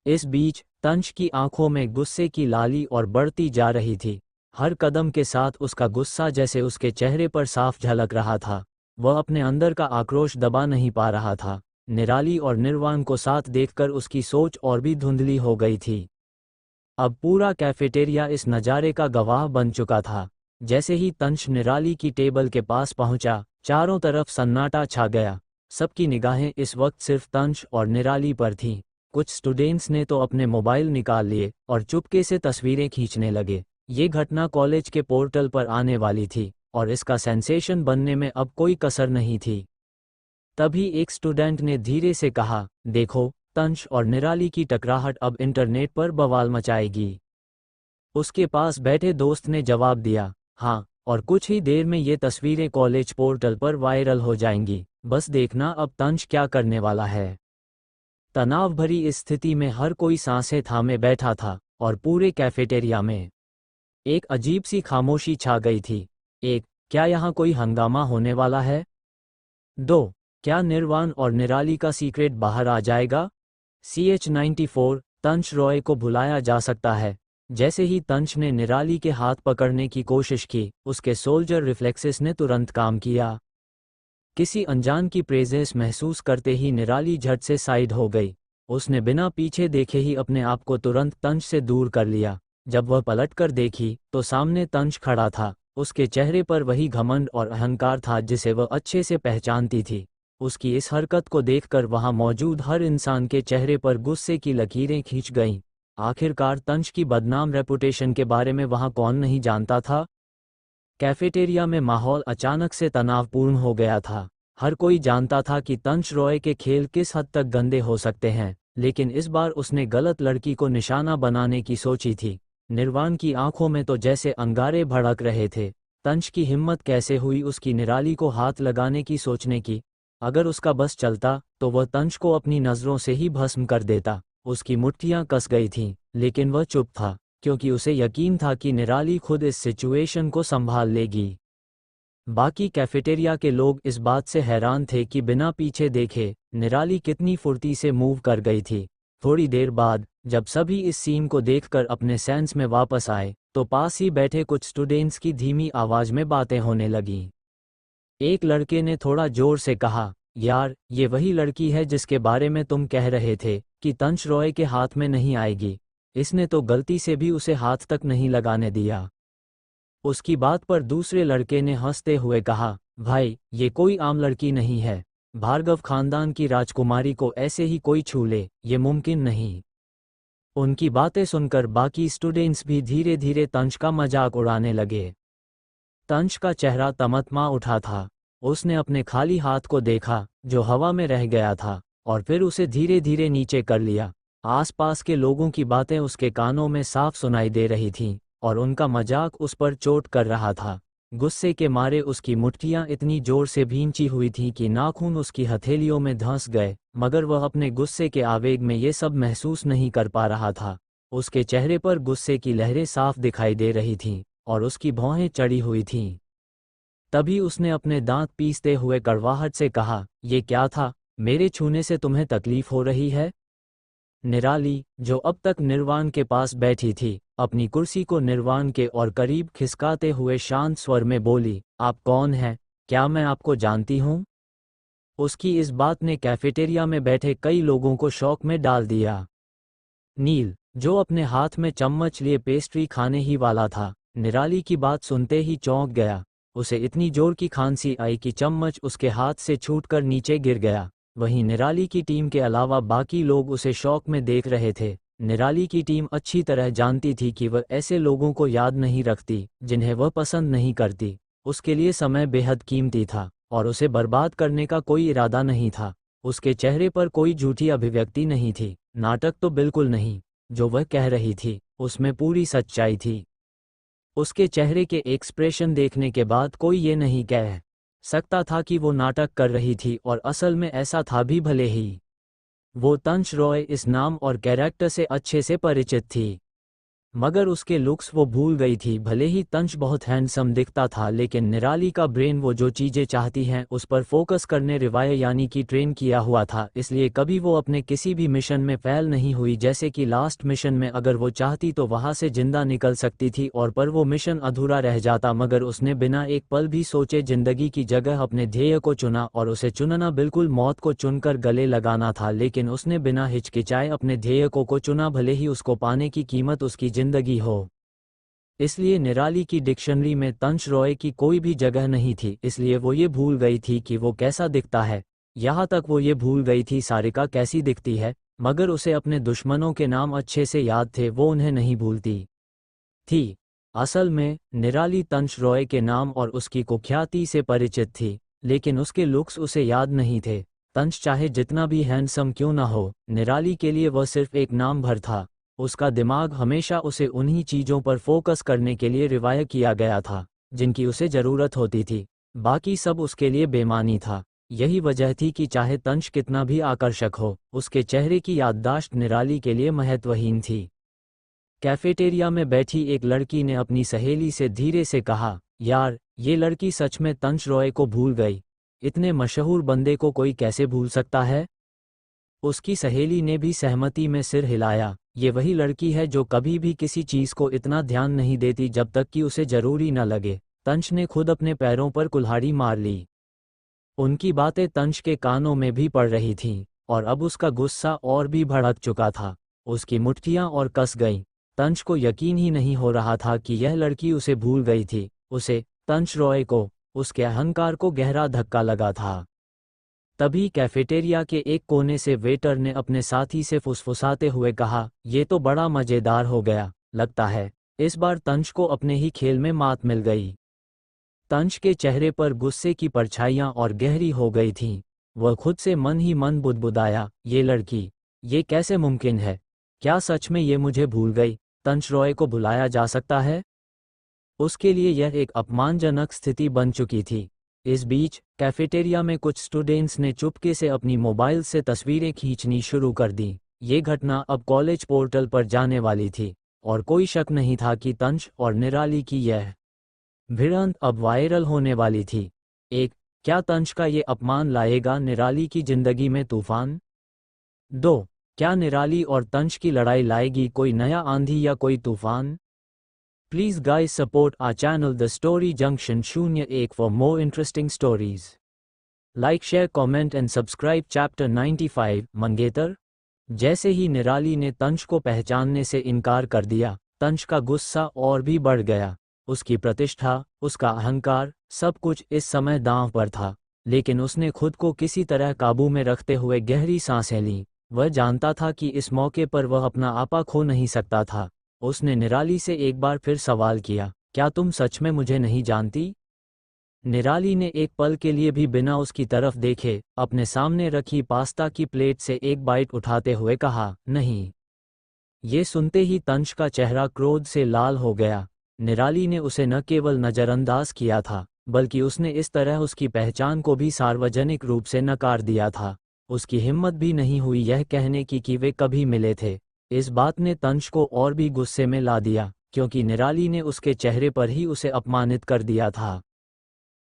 इस बीच तंश की आंखों में गुस्से की लाली और बढ़ती जा रही थी। हर कदम के साथ उसका गुस्सा जैसे उसके चेहरे पर साफ झलक रहा था। वह अपने अंदर का आक्रोश दबा नहीं पा रहा था। निराली और निर्वाण को साथ देखकर उसकी सोच और भी धुंधली हो गई थी। अब पूरा कैफेटेरिया इस नज़ारे का गवाह बन चुका था। जैसे ही तंश निराली की टेबल के पास पहुंचा, चारों तरफ सन्नाटा छा गया। सबकी निगाहें इस वक्त सिर्फ तंश और निराली पर थीं। कुछ स्टूडेंट्स ने तो अपने मोबाइल निकाल लिए और चुपके से तस्वीरें खींचने लगे। ये घटना कॉलेज के पोर्टल पर आने वाली थी और इसका सेंसेशन बनने में अब कोई कसर नहीं थी। तभी एक स्टूडेंट ने धीरे से कहा, देखो, तंश और निराली की टकराहट अब इंटरनेट पर बवाल मचाएगी। उसके पास बैठे दोस्त ने जवाब दिया, हाँ, और कुछ ही देर में ये तस्वीरें कॉलेज पोर्टल पर वायरल हो जाएंगी। बस देखना अब तंश क्या करने वाला है। तनाव भरी इस स्थिति में हर कोई सांसें थामे बैठा था और पूरे कैफेटेरिया में एक अजीब सी खामोशी छा गई थी। एक, क्या यहाँ कोई हंगामा होने वाला है? 2, क्या निर्वाण और निराली का सीक्रेट बाहर आ जाएगा? CH94, तंश रॉय को भुलाया जा सकता है। जैसे ही तंश ने निराली के हाथ पकड़ने की कोशिश की, उसके सोल्जर रिफ्लेक्सेस ने तुरंत काम किया। किसी अनजान की प्रेजेंस महसूस करते ही निराली झट से साइड हो गई। उसने बिना पीछे देखे ही अपने आप को तुरंत तंश से दूर कर लिया। जब वह पलटकर देखी तो सामने तंश खड़ा था। उसके चेहरे पर वही घमंड और अहंकार था जिसे वह अच्छे से पहचानती थी। उसकी इस हरकत को देखकर वहां मौजूद हर इंसान के चेहरे पर गुस्से की लकीरें खींच गईं। आखिरकार तंश की बदनाम रेपुटेशन के बारे में वहां कौन नहीं जानता था? कैफेटेरिया में माहौल अचानक से तनावपूर्ण हो गया था। हर कोई जानता था कि तंश रॉय के खेल किस हद तक गंदे हो सकते हैं, लेकिन इस बार उसने गलत लड़की को निशाना बनाने की सोची थी। निर्वाण की आंखों में तो जैसे अंगारे भड़क रहे थे। तंश की हिम्मत कैसे हुई उसकी निराली को हाथ लगाने की सोचने की? अगर उसका बस चलता तो वह तंश को अपनी नज़रों से ही भस्म कर देता। उसकी मुट्ठियां कस गई थीं, लेकिन वह चुप था, क्योंकि उसे यकीन था कि निराली खुद इस सिचुएशन को संभाल लेगी। बाकी कैफेटेरिया के लोग इस बात से हैरान थे कि बिना पीछे देखे निराली कितनी फुर्ती से मूव कर गई थी। थोड़ी देर बाद जब सभी इस सीन को देखकर अपने सेंस में वापस आए, तो पास ही बैठे कुछ स्टूडेंट्स की धीमी आवाज में बातें होने लगीं। एक लड़के ने थोड़ा जोर से कहा, यार, ये वही लड़की है जिसके बारे में तुम कह रहे थे कि तंश रॉय के हाथ में नहीं आएगी। इसने तो गलती से भी उसे हाथ तक नहीं लगाने दिया। उसकी बात पर दूसरे लड़के ने हंसते हुए कहा, भाई, ये कोई आम लड़की नहीं है। भार्गव खानदान की राजकुमारी को ऐसे ही कोई छू ले, ये मुमकिन नहीं। उनकी बातें सुनकर बाकी स्टूडेंट्स भी धीरे धीरे तंश का मजाक उड़ाने लगे। तंश का चेहरा तमतमा उठा था। उसने अपने खाली हाथ को देखा जो हवा में रह गया था, और फिर उसे धीरे धीरे नीचे कर लिया। आसपास के लोगों की बातें उसके कानों में साफ सुनाई दे रही थीं, और उनका मजाक उस पर चोट कर रहा था। गुस्से के मारे उसकी मुट्ठियां इतनी जोर से भींची हुई थीं कि नाखून उसकी हथेलियों में धंस गए, मगर वह अपने गुस्से के आवेग में ये सब महसूस नहीं कर पा रहा था। उसके चेहरे पर गुस्से की लहरें साफ दिखाई दे रही थीं, और उसकी भौहें चढ़ी हुई थीं। तभी उसने अपने दांत पीसते हुए कड़वाहट से कहा, ये क्या था? मेरे छूने से तुम्हें तकलीफ हो रही है? निराली, जो अब तक निर्वाण के पास बैठी थी, अपनी कुर्सी को निर्वाण के और करीब खिसकाते हुए शांत स्वर में बोली, आप कौन हैं? क्या मैं आपको जानती हूँ? उसकी इस बात ने कैफेटेरिया में बैठे कई लोगों को शॉक में डाल दिया। नील, जो अपने हाथ में चम्मच लिए पेस्ट्री खाने ही वाला था, निराली की बात सुनते ही चौंक गया। उसे इतनी जोर की खांसी आई कि चम्मच उसके हाथ से छूटकर नीचे गिर गया। वहीं निराली की टीम के अलावा बाकी लोग उसे शौक में देख रहे थे। निराली की टीम अच्छी तरह जानती थी कि वह ऐसे लोगों को याद नहीं रखती जिन्हें वह पसंद नहीं करती। उसके लिए समय बेहद कीमती था, और उसे बर्बाद करने का कोई इरादा नहीं था। उसके चेहरे पर कोई झूठी अभिव्यक्ति नहीं थी, नाटक तो बिल्कुल नहीं। जो वह कह रही थी उसमें पूरी सच्चाई थी। उसके चेहरे के एक्सप्रेशन देखने के बाद कोई ये नहीं कह सकता था कि वो नाटक कर रही थी, और असल में ऐसा था भी भले ही वो तंश रॉय इस नाम और कैरेक्टर से अच्छे से परिचित थी। मगर उसके लुक्स वो भूल गई थी। भले ही तंश बहुत हैंडसम दिखता था, लेकिन निराली का ब्रेन वो जो चीज़ें चाहती हैं उस पर फोकस करने रिवाय यानी कि ट्रेन किया हुआ था, इसलिए कभी वो अपने किसी भी मिशन में फेल नहीं हुई। जैसे कि लास्ट मिशन में अगर वो चाहती तो वहाँ से जिंदा निकल सकती थी और पर वो मिशन अधूरा रह जाता, मगर उसने बिना एक पल भी सोचे जिंदगी की जगह अपने ध्येय को चुना, और उसे चुनना बिल्कुल मौत को चुनकर गले लगाना था, लेकिन उसने बिना हिचकिचाए अपने ध्येय को चुना, भले ही उसको पाने की कीमत उसकी जिंदगी हो। इसलिए निराली की डिक्शनरी में तंश रॉय की कोई भी जगह नहीं थी, इसलिए वो ये भूल गई थी कि वो कैसा दिखता है। यहाँ तक वो ये भूल गई थी सारिका कैसी दिखती है, मगर उसे अपने दुश्मनों के नाम अच्छे से याद थे, वो उन्हें नहीं भूलती थी। असल में निराली तंश रॉय के नाम और उसकी कुख्याति से परिचित थी, लेकिन उसके लुक्स उसे याद नहीं थे। तंश चाहे जितना भी हैंडसम क्यों ना हो, निराली के लिए वह सिर्फ एक नाम भर था। उसका दिमाग हमेशा उसे उन्हीं चीज़ों पर फोकस करने के लिए रिवाय किया गया था जिनकी उसे ज़रूरत होती थी, बाकी सब उसके लिए बेमानी था। यही वजह थी कि चाहे तंश कितना भी आकर्षक हो, उसके चेहरे की याददाश्त निराली के लिए महत्वहीन थी। कैफेटेरिया में बैठी एक लड़की ने अपनी सहेली से धीरे से कहा, यार ये लड़की सच में तंश रॉय को भूल गई। इतने मशहूर बंदे को कोई कैसे भूल सकता है। उसकी सहेली ने भी सहमति में सिर हिलाया। ये वही लड़की है जो कभी भी किसी चीज को इतना ध्यान नहीं देती जब तक कि उसे जरूरी न लगे। तंश ने खुद अपने पैरों पर कुल्हाड़ी मार ली। उनकी बातें तंश के कानों में भी पड़ रही थीं, और अब उसका गुस्सा और भी भड़क चुका था। उसकी मुट्ठियां और कस गईं। तंश को यकीन ही नहीं हो रहा था कि यह लड़की उसे भूल गई थी। उसे, तंश रॉय को, उसके अहंकार को गहरा धक्का लगा था। तभी कैफेटेरिया के एक कोने से वेटर ने अपने साथी से फुसफुसाते हुए कहा, ये तो बड़ा मजेदार हो गया, लगता है इस बार तंश को अपने ही खेल में मात मिल गई। तंश के चेहरे पर गुस्से की परछाइयां और गहरी हो गई थीं। वह खुद से मन ही मन बुदबुदाया, ये लड़की, ये कैसे मुमकिन है? क्या सच में ये मुझे भूल गई? तंश रॉय को भुलाया जा सकता है? उसके लिए यह एक अपमानजनक स्थिति बन चुकी थी। इस बीच कैफेटेरिया में कुछ स्टूडेंट्स ने चुपके से अपनी मोबाइल से तस्वीरें खींचनी शुरू कर दी। ये घटना अब कॉलेज पोर्टल पर जाने वाली थी, और कोई शक नहीं था कि तंश और निराली की यह भिड़ंत अब वायरल होने वाली थी। एक, क्या तंश का ये अपमान लाएगा निराली की जिंदगी में तूफान? 2, क्या निराली और तंश की लड़ाई लाएगी कोई नया आंधी या कोई तूफान? Please guys support our channel The Story Junction 01 for more interesting stories. Like, share, comment and subscribe chapter 95 मंगेतर। जैसे ही निराली ने तंश को पहचानने से इनकार कर दिया, तंश का गुस्सा और भी बढ़ गया। उसकी प्रतिष्ठा, उसका अहंकार, सब कुछ इस समय दांव पर था, लेकिन उसने खुद को किसी तरह काबू में रखते हुए गहरी सांसें लीं। वह जानता था कि इस मौके पर वह अपना आपा खो नहीं सकता था। उसने निराली से एक बार फिर सवाल किया, क्या तुम सच में मुझे नहीं जानती? निराली ने एक पल के लिए भी बिना उसकी तरफ देखे अपने सामने रखी पास्ता की प्लेट से एक बाइट उठाते हुए कहा, नहीं। ये सुनते ही तंश का चेहरा क्रोध से लाल हो गया। निराली ने उसे न केवल नज़रअंदाज किया था, बल्कि उसने इस तरह उसकी पहचान को भी सार्वजनिक रूप से नकार दिया था। उसकी हिम्मत भी नहीं हुई यह कहने की कि वे कभी मिले थे। इस बात ने तंश को और भी गुस्से में ला दिया, क्योंकि निराली ने उसके चेहरे पर ही उसे अपमानित कर दिया था।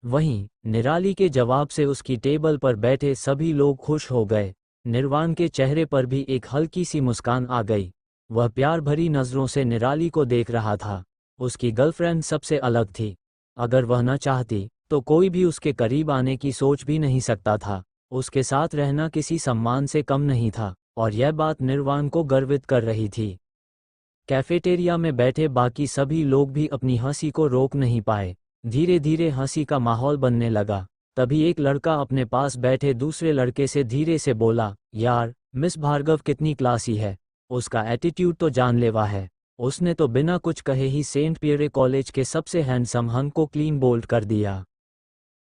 वहीं निराली के जवाब से उसकी टेबल पर बैठे सभी लोग खुश हो गए। निर्वाण के चेहरे पर भी एक हल्की सी मुस्कान आ गई। वह प्यार भरी नज़रों से निराली को देख रहा था। उसकी गर्लफ्रेंड सबसे अलग थी। अगर वह न चाहती तो कोई भी उसके करीब आने की सोच भी नहीं सकता था। उसके साथ रहना किसी सम्मान से कम नहीं था, और यह बात निर्वाण को गर्वित कर रही थी। कैफेटेरिया में बैठे बाकी सभी लोग भी अपनी हंसी को रोक नहीं पाए। धीरे धीरे हंसी का माहौल बनने लगा। तभी एक लड़का अपने पास बैठे दूसरे लड़के से धीरे से बोला, यार मिस भार्गव कितनी क्लासी है। उसका एटीट्यूड तो जानलेवा है। उसने तो बिना कुछ कहे ही सेंट पियरे कॉलेज के सबसे हैंडसम हंक को क्लीन बोल्ड कर दिया।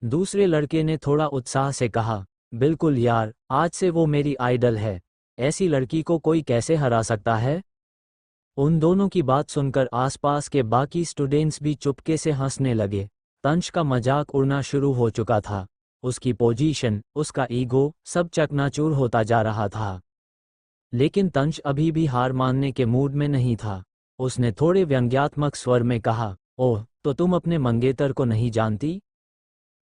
दूसरे लड़के ने थोड़ा उत्साह से कहा, बिल्कुल यार, आज से वो मेरी आइडल है। ऐसी लड़की को कोई कैसे हरा सकता है? उन दोनों की बात सुनकर आसपास के बाकी स्टूडेंट्स भी चुपके से हंसने लगे। तंश का मजाक उड़ना शुरू हो चुका था। उसकी पोजीशन, उसका ईगो, सब चकनाचूर होता जा रहा था। लेकिन तंश अभी भी हार मानने के मूड में नहीं था। उसने थोड़े व्यंग्यात्मक स्वर में कहा, ओह, तो तुम अपने मंगेतर को नहीं जानती?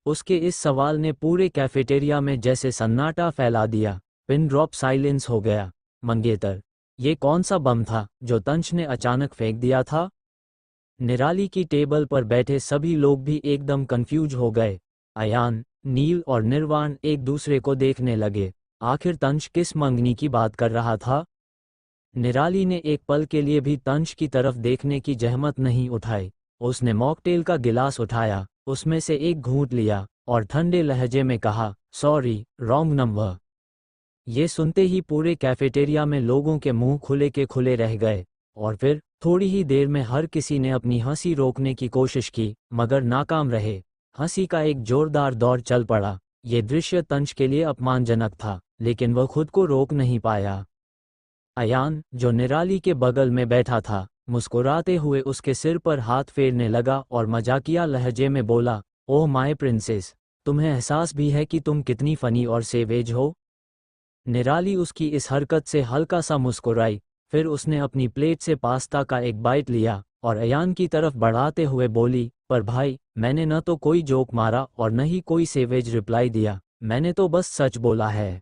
उसके इस सवाल ने पूरे कैफेटेरिया में जैसे सन्नाटा फैला दिया। पिन ड्रॉप साइलेंस हो गया। मंगेतर? ये कौन सा बम था जो तंच ने अचानक फेंक दिया था? निराली की टेबल पर बैठे सभी लोग भी एकदम कंफ्यूज हो गए। अयान, नील और निर्वाण एक दूसरे को देखने लगे। आखिर तंच किस मंगनी की बात कर रहा था? निराली ने एक पल के लिए भी तंच की तरफ देखने की जहमत नहीं उठाई। उसने मॉकटेल का गिलास उठाया, उसमें से एक घूंट लिया और ठंडे लहजे में कहा, सॉरी, रॉन्ग नंबर। ये सुनते ही पूरे कैफेटेरिया में लोगों के मुंह खुले के खुले रह गए, और फिर थोड़ी ही देर में हर किसी ने अपनी हंसी रोकने की कोशिश की, मगर नाकाम रहे। हंसी का एक जोरदार दौर चल पड़ा। ये दृश्य तंच के लिए अपमानजनक था, लेकिन वह खुद को रोक नहीं पाया। अयान, जो निराली के बगल में बैठा था, मुस्कुराते हुए उसके सिर पर हाथ फेरने लगा और मजाकिया लहजे में बोला, ओह माय प्रिंसेस, तुम्हें एहसास भी है कि तुम कितनी फनी और सेवेज हो? निराली उसकी इस हरकत से हल्का सा मुस्कुराई, फिर उसने अपनी प्लेट से पास्ता का एक बाइट लिया और अयान की तरफ बढ़ाते हुए बोली, पर भाई, मैंने न तो कोई जोक मारा और न ही कोई सेवेज रिप्लाई दिया, मैंने तो बस सच बोला है।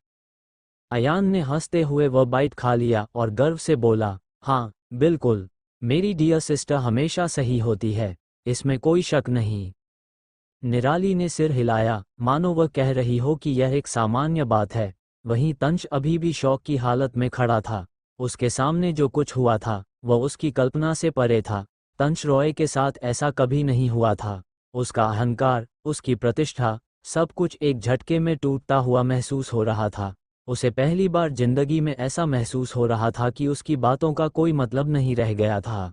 अयान ने हंसते हुए वह बाइट खा लिया और गर्व से बोला, हाँ, बिल्कुल, मेरी डियर सिस्टर हमेशा सही होती है, इसमें कोई शक नहीं। निराली ने सिर हिलाया, मानो वह कह रही हो कि यह एक सामान्य बात है। वहीं तंच अभी भी शौक की हालत में खड़ा था। उसके सामने जो कुछ हुआ था वह उसकी कल्पना से परे था। तंच रॉय के साथ ऐसा कभी नहीं हुआ था। उसका अहंकार, उसकी प्रतिष्ठा, सब कुछ एक झटके में टूटता हुआ महसूस हो रहा था। उसे पहली बार जिंदगी में ऐसा महसूस हो रहा था कि उसकी बातों का कोई मतलब नहीं रह गया था।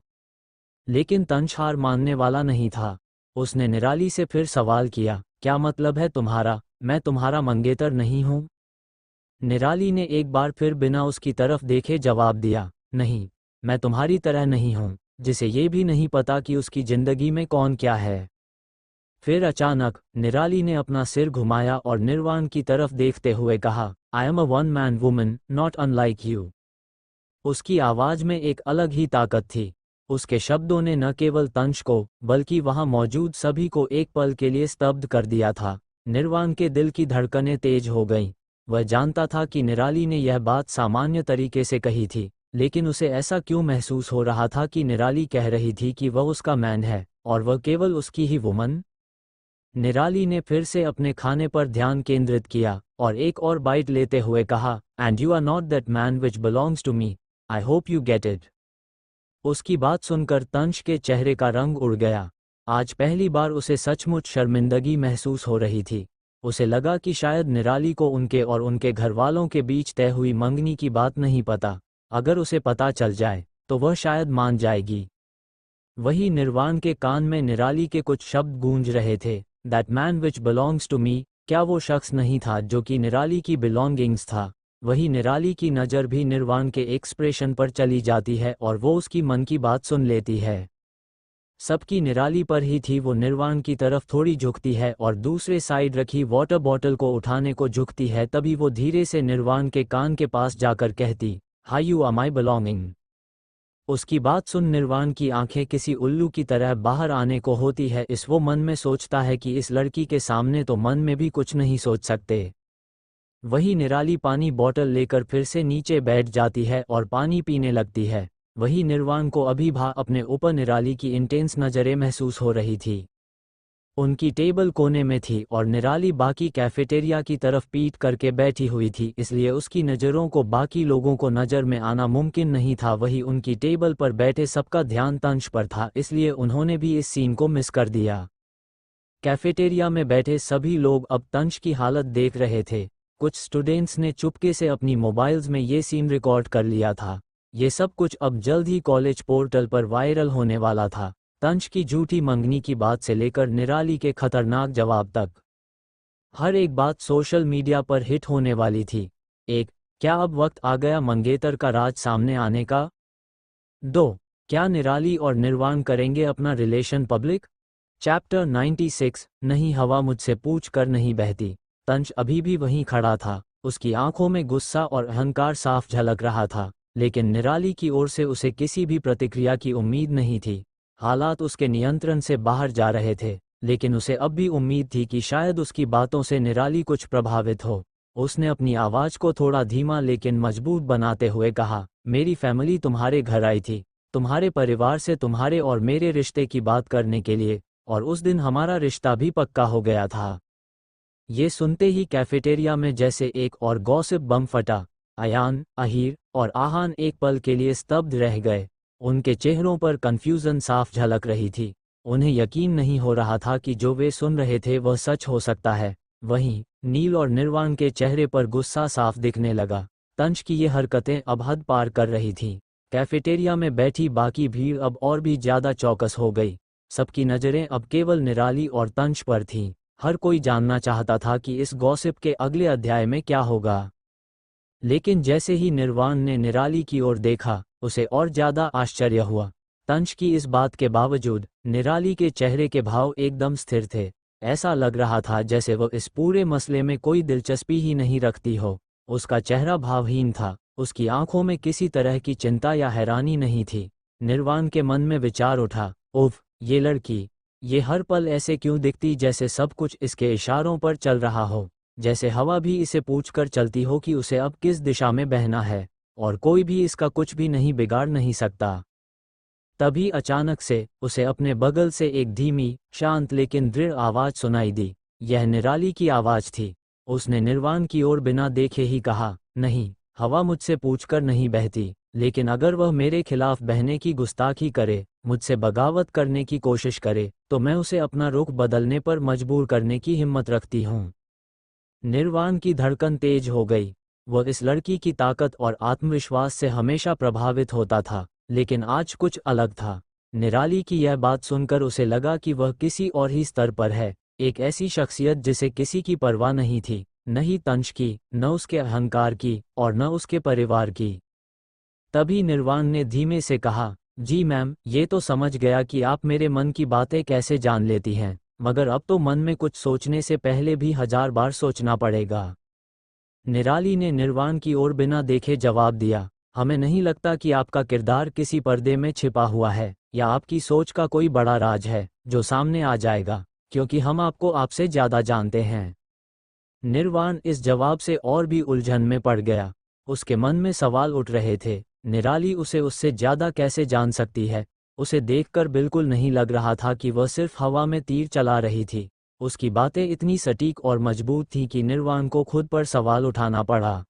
लेकिन तंच हार मानने वाला नहीं था। उसने निराली से फिर सवाल किया, क्या मतलब है तुम्हारा? मैं तुम्हारा मंगेतर नहीं हूं? निराली ने एक बार फिर बिना उसकी तरफ देखे जवाब दिया, नहीं, मैं तुम्हारी तरह नहीं हूं, जिसे ये भी नहीं पता कि उसकी जिंदगी में कौन क्या है। फिर अचानक निराली ने अपना सिर घुमाया और निर्वाण की तरफ देखते हुए कहा, I am a one man woman, not unlike you. उसकी आवाज में एक अलग ही ताकत थी। उसके शब्दों ने न केवल तंच को, बल्कि वहां मौजूद सभी को एक पल के लिए स्तब्ध कर दिया था। निर्वाण के दिल की धड़कनें तेज हो गईं। वह जानता था कि निराली ने यह बात सामान्य तरीके से कही थी, लेकिन उसे ऐसा क्यों महसूस हो रहा था कि निराली कह रही थी कि वह उसका मैन है, और वह केवल उसकी ही वुमन? निराली ने फिर से अपने खाने पर ध्यान केंद्रित किया और एक और बाइट लेते हुए कहा, and you are not that man which belongs to me, I hope you get it. उसकी बात सुनकर तंच के चेहरे का रंग उड़ गया। आज पहली बार उसे सचमुच शर्मिंदगी महसूस हो रही थी। उसे लगा कि शायद निराली को उनके और उनके घरवालों के बीच तय हुई मंगनी की बात नहीं पता। अगर उसे पता चल जाए तो वह शायद मान जाएगी। वही निर्वाण के कान में निराली के कुछ शब्द गूंज रहे थे, that man which belongs to me. क्या वो शख्स नहीं था जो कि निराली की बिलोंगिंग्स था? वही निराली की नज़र भी निर्वाण के एक्सप्रेशन पर चली जाती है और वो उसकी मन की बात सुन लेती है। सबकी निराली पर ही थी। वो निर्वाण की तरफ थोड़ी झुकती है और दूसरे साइड रखी वाटर बॉटल को उठाने को झुकती है। तभी वो धीरे से निर्वाण के कान के पास जाकर कहती, hi you are my belonging. उसकी बात सुन निर्वाण की आंखें किसी उल्लू की तरह बाहर आने को होती है। इस वो मन में सोचता है कि इस लड़की के सामने तो मन में भी कुछ नहीं सोच सकते। वही निराली पानी बोतल लेकर फिर से नीचे बैठ जाती है और पानी पीने लगती है। वही निर्वाण को अभी भा अपने ऊपर निराली की इंटेंस नज़रें महसूस हो रही थी। उनकी टेबल कोने में थी और निराली बाकी कैफेटेरिया की तरफ पीठ करके बैठी हुई थी, इसलिए उसकी नज़रों को बाकी लोगों को नज़र में आना मुमकिन नहीं था। वही उनकी टेबल पर बैठे सबका ध्यान तंच पर था, इसलिए उन्होंने भी इस सीन को मिस कर दिया। कैफेटेरिया में बैठे सभी लोग अब तंच की हालत देख रहे थे। कुछ स्टूडेंट्स ने चुपके से अपनी मोबाइल्स में ये सीन रिकॉर्ड कर लिया था। ये सब कुछ अब जल्द ही कॉलेज पोर्टल पर वायरल होने वाला था। तंच की झूठी मंगनी की बात से लेकर निराली के खतरनाक जवाब तक हर एक बात सोशल मीडिया पर हिट होने वाली थी। क्या अब वक्त आ गया मंगेतर का राज सामने आने का? 2. क्या निराली और निर्वाण करेंगे अपना रिलेशन पब्लिक? चैप्टर 96। नहीं, हवा मुझसे पूछ कर नहीं बहती। तंच अभी भी वहीं खड़ा था। उसकी आंखों में गुस्सा और अहंकार साफ झलक रहा था। लेकिन निराली की ओर से उसे किसी भी प्रतिक्रिया की उम्मीद नहीं थी। हालात उसके नियंत्रण से बाहर जा रहे थे, लेकिन उसे अब भी उम्मीद थी कि शायद उसकी बातों से निराली कुछ प्रभावित हो। उसने अपनी आवाज़ को थोड़ा धीमा लेकिन मजबूत बनाते हुए कहा, मेरी फैमिली तुम्हारे घर आई थी, तुम्हारे परिवार से तुम्हारे और मेरे रिश्ते की बात करने के लिए, और उस दिन हमारा रिश्ता भी पक्का हो गया था। ये सुनते ही कैफेटेरिया में जैसे एक और गॉसिप बम फटा। अयान, अहीर और आहान एक पल के लिए स्तब्ध रह गए। उनके चेहरों पर कंफ्यूजन साफ झलक रही थी। उन्हें यकीन नहीं हो रहा था कि जो वे सुन रहे थे वह सच हो सकता है। वहीं नील और निर्वाण के चेहरे पर गुस्सा साफ दिखने लगा। तंश की ये हरकतें अब हद पार कर रही थीं। कैफेटेरिया में बैठी बाकी भीड़ अब और भी ज्यादा चौकस हो गई। सबकी नज़रें अब केवल निराली और तंश पर थीं। हर कोई जानना चाहता था कि इस गॉसिप के अगले अध्याय में क्या होगा। लेकिन जैसे ही निर्वाण ने निराली की ओर देखा, उसे और ज्यादा आश्चर्य हुआ। तंश की इस बात के बावजूद निराली के चेहरे के भाव एकदम स्थिर थे। ऐसा लग रहा था जैसे वह इस पूरे मसले में कोई दिलचस्पी ही नहीं रखती हो। उसका चेहरा भावहीन था, उसकी आंखों में किसी तरह की चिंता या हैरानी नहीं थी। निर्वाण के मन में विचार उठा, उफ, ये लड़की, ये हर पल ऐसे क्यों दिखती जैसे सब कुछ इसके इशारों पर चल रहा हो, जैसे हवा भी इसे पूछकर चलती हो कि उसे अब किस दिशा में बहना है, और कोई भी इसका कुछ भी नहीं बिगाड़ नहीं सकता। तभी अचानक से उसे अपने बगल से एक धीमी, शांत लेकिन दृढ़ आवाज सुनाई दी। यह निराली की आवाज थी। उसने निर्वाण की ओर बिना देखे ही कहा, नहीं, हवा मुझसे पूछकर नहीं बहती, लेकिन अगर वह मेरे खिलाफ बहने की गुस्ताखी करे, मुझसे बगावत करने की कोशिश करे, तो मैं उसे अपना रुख बदलने पर मजबूर करने की हिम्मत रखती हूँ। निर्वाण की धड़कन तेज हो गई। वह इस लड़की की ताकत और आत्मविश्वास से हमेशा प्रभावित होता था, लेकिन आज कुछ अलग था। निराली की यह बात सुनकर उसे लगा कि वह किसी और ही स्तर पर है, एक ऐसी शख्सियत जिसे किसी की परवाह नहीं थी, न ही तंश की, न उसके अहंकार की, और न उसके परिवार की। तभी निर्वाण ने धीमे से कहा, जी मैम, ये तो समझ गया कि आप मेरे मन की बातें कैसे जान लेती हैं, मगर अब तो मन में कुछ सोचने से पहले भी 1000 बार सोचना पड़ेगा। निराली ने निर्वाण की ओर बिना देखे जवाब दिया, हमें नहीं लगता कि आपका किरदार किसी पर्दे में छिपा हुआ है, या आपकी सोच का कोई बड़ा राज है जो सामने आ जाएगा, क्योंकि हम आपको आपसे ज्यादा जानते हैं। निर्वाण इस जवाब से और भी उलझन में पड़ गया। उसके मन में सवाल उठ रहे थे, निराली उसे उससे ज्यादा कैसे जान सकती है। उसे देखकर बिल्कुल नहीं लग रहा था कि वह सिर्फ हवा में तीर चला रही थी। उसकी बातें इतनी सटीक और मजबूत थीं कि निर्वाण को खुद पर सवाल उठाना पड़ा।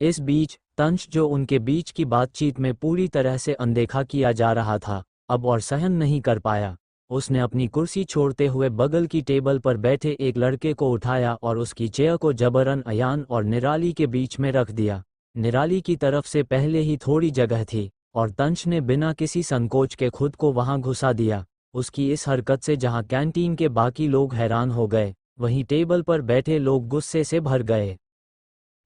इस बीच तंश, जो उनके बीच की बातचीत में पूरी तरह से अनदेखा किया जा रहा था, अब और सहन नहीं कर पाया। उसने अपनी कुर्सी छोड़ते हुए बगल की टेबल पर बैठे एक लड़के को उठाया और उसकी चेयर को जबरन अयान और निराली के बीच में रख दिया। निराली की तरफ से पहले ही थोड़ी जगह थी, और तंश ने बिना किसी संकोच के खुद को वहां घुसा दिया। उसकी इस हरकत से जहां कैंटीन के बाकी लोग हैरान हो गए, वहीं टेबल पर बैठे लोग गुस्से से भर गए।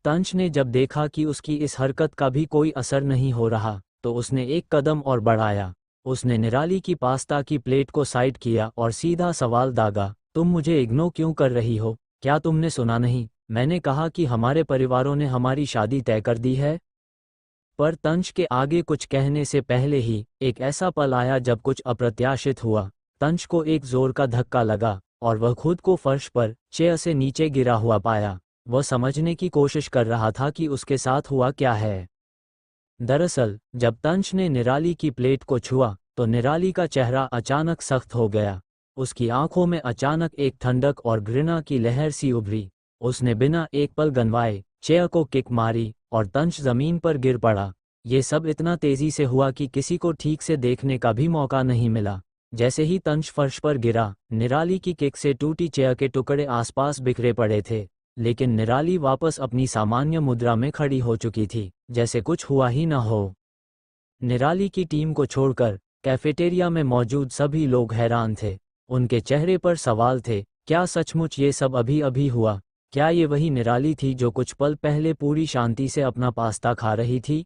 तंश ने जब देखा कि उसकी इस हरकत का भी कोई असर नहीं हो रहा, तो उसने एक कदम और बढ़ाया। उसने निराली की पास्ता की प्लेट को साइड किया और सीधा सवाल दागा, तुम मुझे इग्नोर क्यों कर रही हो? क्या तुमने सुना नहीं? मैंने कहा कि हमारे परिवारों ने हमारी शादी तय कर दी है। पर तंश के आगे कुछ कहने से पहले ही एक ऐसा पल आया जब कुछ अप्रत्याशित हुआ। तंश को एक जोर का धक्का लगा, और वह खुद को फर्श पर चेयर से नीचे गिरा हुआ पाया। वह समझने की कोशिश कर रहा था कि उसके साथ हुआ क्या है। दरअसल जब तंश ने निराली की प्लेट को छुआ, तो निराली का चेहरा अचानक सख्त हो गया। उसकी आंखों में अचानक एक ठंडक और घृणा की लहर सी उभरी। उसने बिना एक पल गंवाए चेयर को किक मारी, और तंश जमीन पर गिर पड़ा। ये सब इतना तेजी से हुआ कि किसी को ठीक से देखने का भी मौका नहीं मिला। जैसे ही तंश फर्श पर गिरा, निराली की किक से टूटी चेयर के टुकड़े आसपास बिखरे पड़े थे, लेकिन निराली वापस अपनी सामान्य मुद्रा में खड़ी हो चुकी थी, जैसे कुछ हुआ ही न हो। निराली की टीम को छोड़कर कैफेटेरिया में मौजूद सभी लोग हैरान थे। उनके चेहरे पर सवाल थे, क्या सचमुच ये सब अभी अभी हुआ? क्या ये वही निराली थी जो कुछ पल पहले पूरी शांति से अपना पास्ता खा रही थी?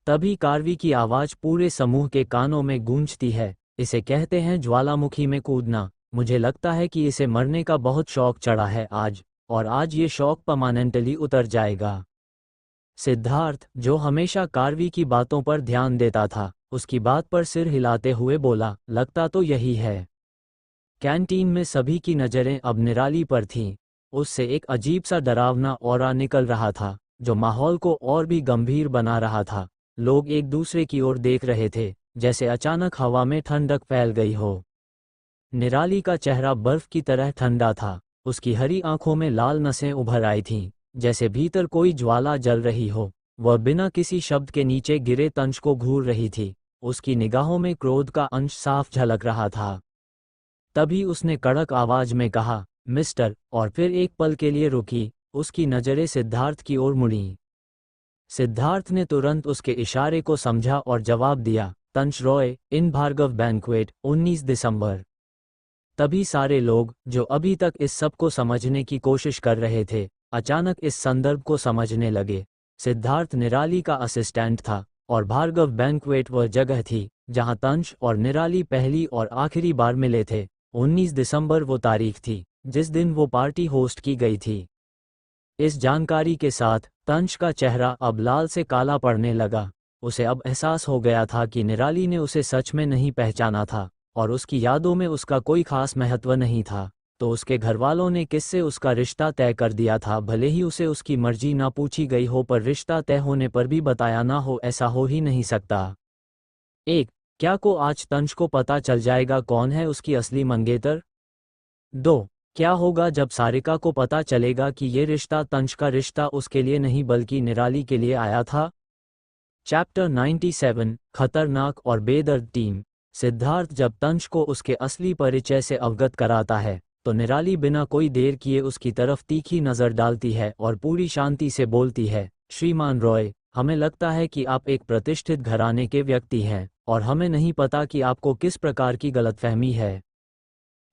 तभी कार्वी की आवाज पूरे समूह के कानों में गूंजती है, इसे कहते हैं ज्वालामुखी में कूदना। मुझे लगता है कि इसे मरने का बहुत शौक चढ़ा है आज, और आज ये शौक परमानेंटली उतर जाएगा। सिद्धार्थ, जो हमेशा कार्वी की बातों पर ध्यान देता था, उसकी बात पर सिर हिलाते हुए बोला, लगता तो यही है। कैंटीन में सभी की नज़रें अब निराली पर थीं। उससे एक अजीब सा डरावना ऑरा निकल रहा था, जो माहौल को और भी गंभीर बना रहा था। लोग एक दूसरे की ओर देख रहे थे, जैसे अचानक हवा में ठंडक फैल गई हो। निराली का चेहरा बर्फ की तरह ठंडा था। उसकी हरी आंखों में लाल नसें उभर आई थीं, जैसे भीतर कोई ज्वाला जल रही हो। वह बिना किसी शब्द के नीचे गिरे तंश को घूर रही थी। उसकी निगाहों में क्रोध का अंश साफ झलक रहा था। तभी उसने कड़क आवाज में कहा, मिस्टर, और फिर एक पल के लिए रुकी। उसकी नज़रें सिद्धार्थ की ओर मुड़ीं। सिद्धार्थ ने तुरंत उसके इशारे को समझा और जवाब दिया, तंश रॉय, इन भार्गव बैंक्वेट, 19 दिसंबर। तभी सारे लोग, जो अभी तक इस सब को समझने की कोशिश कर रहे थे, अचानक इस संदर्भ को समझने लगे। सिद्धार्थ निराली का असिस्टेंट था, और भार्गव बैंक्वेट वह जगह थी जहां तंश और निराली पहली और आखिरी बार मिले थे। 19 दिसंबर वो तारीख थी जिस दिन वो पार्टी होस्ट की गई थी। इस जानकारी के साथ तंश का चेहरा अब लाल से काला पड़ने लगा। उसे अब एहसास हो गया था कि निराली ने उसे सच में नहीं पहचाना था, और उसकी यादों में उसका कोई खास महत्व नहीं था। तो उसके घरवालों ने किससे उसका रिश्ता तय कर दिया था, भले ही उसे उसकी मर्जी ना पूछी गई हो, पर रिश्ता तय होने पर भी बताया ना हो, ऐसा हो ही नहीं सकता। एक, क्या को आज तंश को पता चल जाएगा कौन है उसकी असली मंगेतर? 2, क्या होगा जब सारिका को पता चलेगा कि ये रिश्ता तंश का रिश्ता उसके लिए नहीं बल्कि निराली के लिए आया था? चैप्टर 97, खतरनाक और बेदर्द टीम। सिद्धार्थ जब तंश को उसके असली परिचय से अवगत कराता है, तो निराली बिना कोई देर किए उसकी तरफ तीखी नज़र डालती है और पूरी शांति से बोलती है, श्रीमान रॉय, हमें लगता है कि आप एक प्रतिष्ठित घराने के व्यक्ति हैं, और हमें नहीं पता कि आपको किस प्रकार की गलतफहमी है।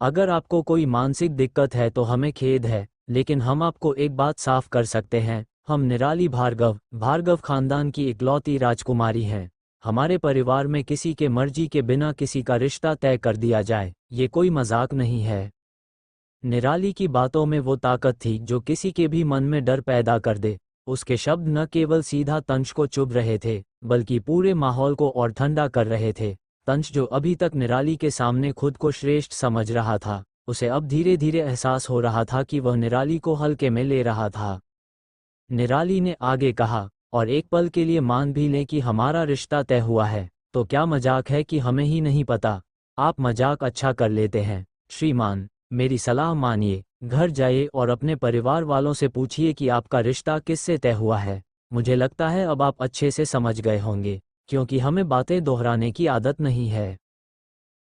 अगर आपको कोई मानसिक दिक्कत है तो हमें खेद है, लेकिन हम आपको एक बात साफ कर सकते हैं, हम निराली भार्गव खानदान की इकलौती राजकुमारी हैं। हमारे परिवार में किसी के मर्जी के बिना किसी का रिश्ता तय कर दिया जाए, ये कोई मजाक नहीं है। निराली की बातों में वो ताकत थी जो किसी के भी मन में डर पैदा कर दे। उसके शब्द न केवल सीधा तंश को चुभ रहे थे, बल्कि पूरे माहौल को और ठंडा कर रहे थे। तंश, जो अभी तक निराली के सामने खुद को श्रेष्ठ समझ रहा था, उसे अब धीरे धीरे एहसास हो रहा था कि वह निराली को हल्के में ले रहा था। निराली ने आगे कहा, और एक पल के लिए मान भी लें कि हमारा रिश्ता तय हुआ है, तो क्या मजाक है कि हमें ही नहीं पता? आप मजाक अच्छा कर लेते हैं श्रीमान। मेरी सलाह मानिए, घर जाइए और अपने परिवार वालों से पूछिए कि आपका रिश्ता किससे तय हुआ है। मुझे लगता है अब आप अच्छे से समझ गए होंगे, क्योंकि हमें बातें दोहराने की आदत नहीं है।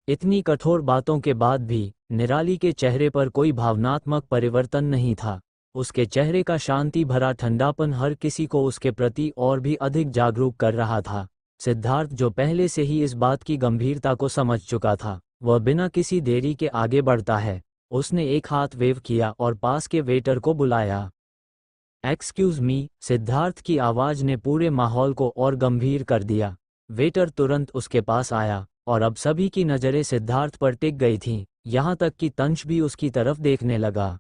इतनी कठोर बातों के बाद भी निराली के चेहरे पर कोई भावनात्मक परिवर्तन नहीं था। उसके चेहरे का शांति भरा ठंडापन हर किसी को उसके प्रति और भी अधिक जागरूक कर रहा था। सिद्धार्थ, जो पहले से ही इस बात की गंभीरता को समझ चुका था, वह बिना किसी देरी के आगे बढ़ता है। उसने एक हाथ वेव किया और पास के वेटर को बुलाया। एक्सक्यूज मी, सिद्धार्थ की आवाज ने पूरे माहौल को और गंभीर कर दिया। वेटर तुरंत उसके पास आया, और अब सभी की नज़रें सिद्धार्थ पर टिक गई थीं, यहाँ तक कि तंश भी उसकी तरफ देखने लगा।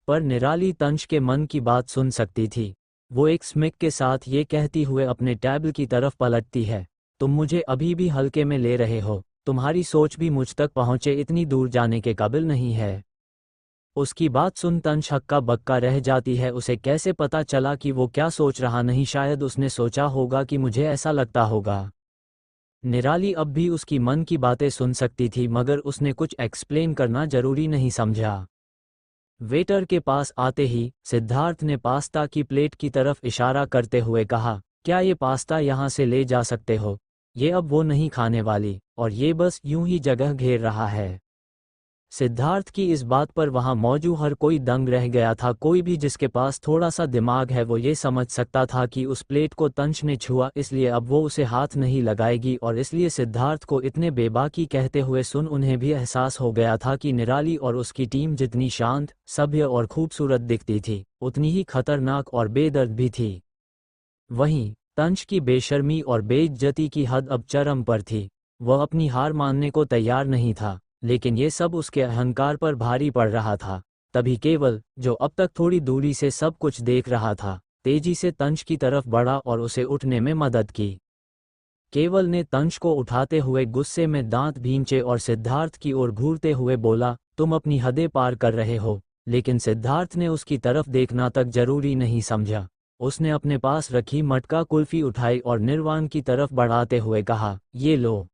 पर निराली तंश के मन की बात सुन सकती थी। वो एक स्मिक के साथ ये कहती हुए अपने टैब की तरफ पलटती है, तुम मुझे अभी भी हल्के में ले रहे हो, तुम्हारी सोच भी मुझ तक पहुँचे इतनी दूर जाने के काबिल नहीं है। उसकी बात सुन तंश हक्का बक्का रह जाती है। उसे कैसे पता चला कि वो क्या सोच रहा? नहीं, शायद उसने सोचा होगा कि मुझे ऐसा लगता होगा। निराली अब भी उसकी मन की बातें सुन सकती थी, मगर उसने कुछ एक्सप्लेन करना जरूरी नहीं समझा। वेटर के पास आते ही सिद्धार्थ ने पास्ता की प्लेट की तरफ इशारा करते हुए कहा, क्या ये पास्ता यहाँ से ले जा सकते हो? ये अब वो नहीं खाने वाली, और ये बस यूं ही जगह घेर रहा है। सिद्धार्थ की इस बात पर वहां मौजूद हर कोई दंग रह गया था। कोई भी जिसके पास थोड़ा सा दिमाग है वो ये समझ सकता था कि उस प्लेट को तंश ने छुआ, इसलिए अब वो उसे हाथ नहीं लगाएगी। और इसलिए सिद्धार्थ को इतने बेबाकी कहते हुए सुन उन्हें भी एहसास हो गया था कि निराली और उसकी टीम जितनी शांत, सभ्य और खूबसूरत दिखती थी, उतनी ही खतरनाक और बेदर्द भी थी। वहीं तंश की बेशर्मी और बेइज्जती की हद अब चरम पर थी। वह अपनी हार मानने को तैयार नहीं था, लेकिन ये सब उसके अहंकार पर भारी पड़ रहा था। तभी केवल, जो अब तक थोड़ी दूरी से सब कुछ देख रहा था, तेजी से तंश की तरफ बढ़ा और उसे उठने में मदद की। केवल ने तंश को उठाते हुए गुस्से में दांत भींचे और सिद्धार्थ की ओर घूरते हुए बोला, तुम अपनी हदें पार कर रहे हो। लेकिन सिद्धार्थ ने उसकी तरफ देखना तक जरूरी नहीं समझा। उसने अपने पास रखी मटका कुल्फी उठाई और निर्वाण की तरफ बढ़ाते हुए कहा, ये लो।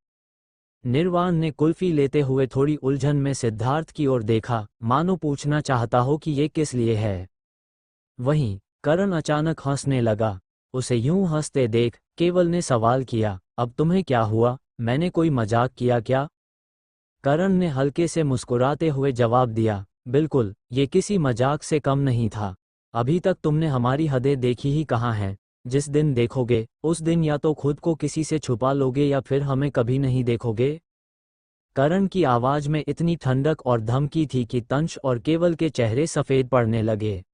निर्वाण ने कुल्फी लेते हुए थोड़ी उलझन में सिद्धार्थ की ओर देखा, मानो पूछना चाहता हो कि ये किस लिए है। वहीं करण अचानक हंसने लगा। उसे यूं हंसते देख केवल ने सवाल किया, अब तुम्हें क्या हुआ, मैंने कोई मजाक किया क्या? करण ने हल्के से मुस्कुराते हुए जवाब दिया, बिल्कुल, ये किसी मजाक से कम नहीं था। अभी तक तुमने हमारी हदें देखी ही कहाँ हैं। जिस दिन देखोगे उस दिन या तो खुद को किसी से छुपा लोगे या फिर हमें कभी नहीं देखोगे। करण की आवाज में इतनी ठंडक और धमकी थी कि तंश और केवल के चेहरे सफेद पड़ने लगे।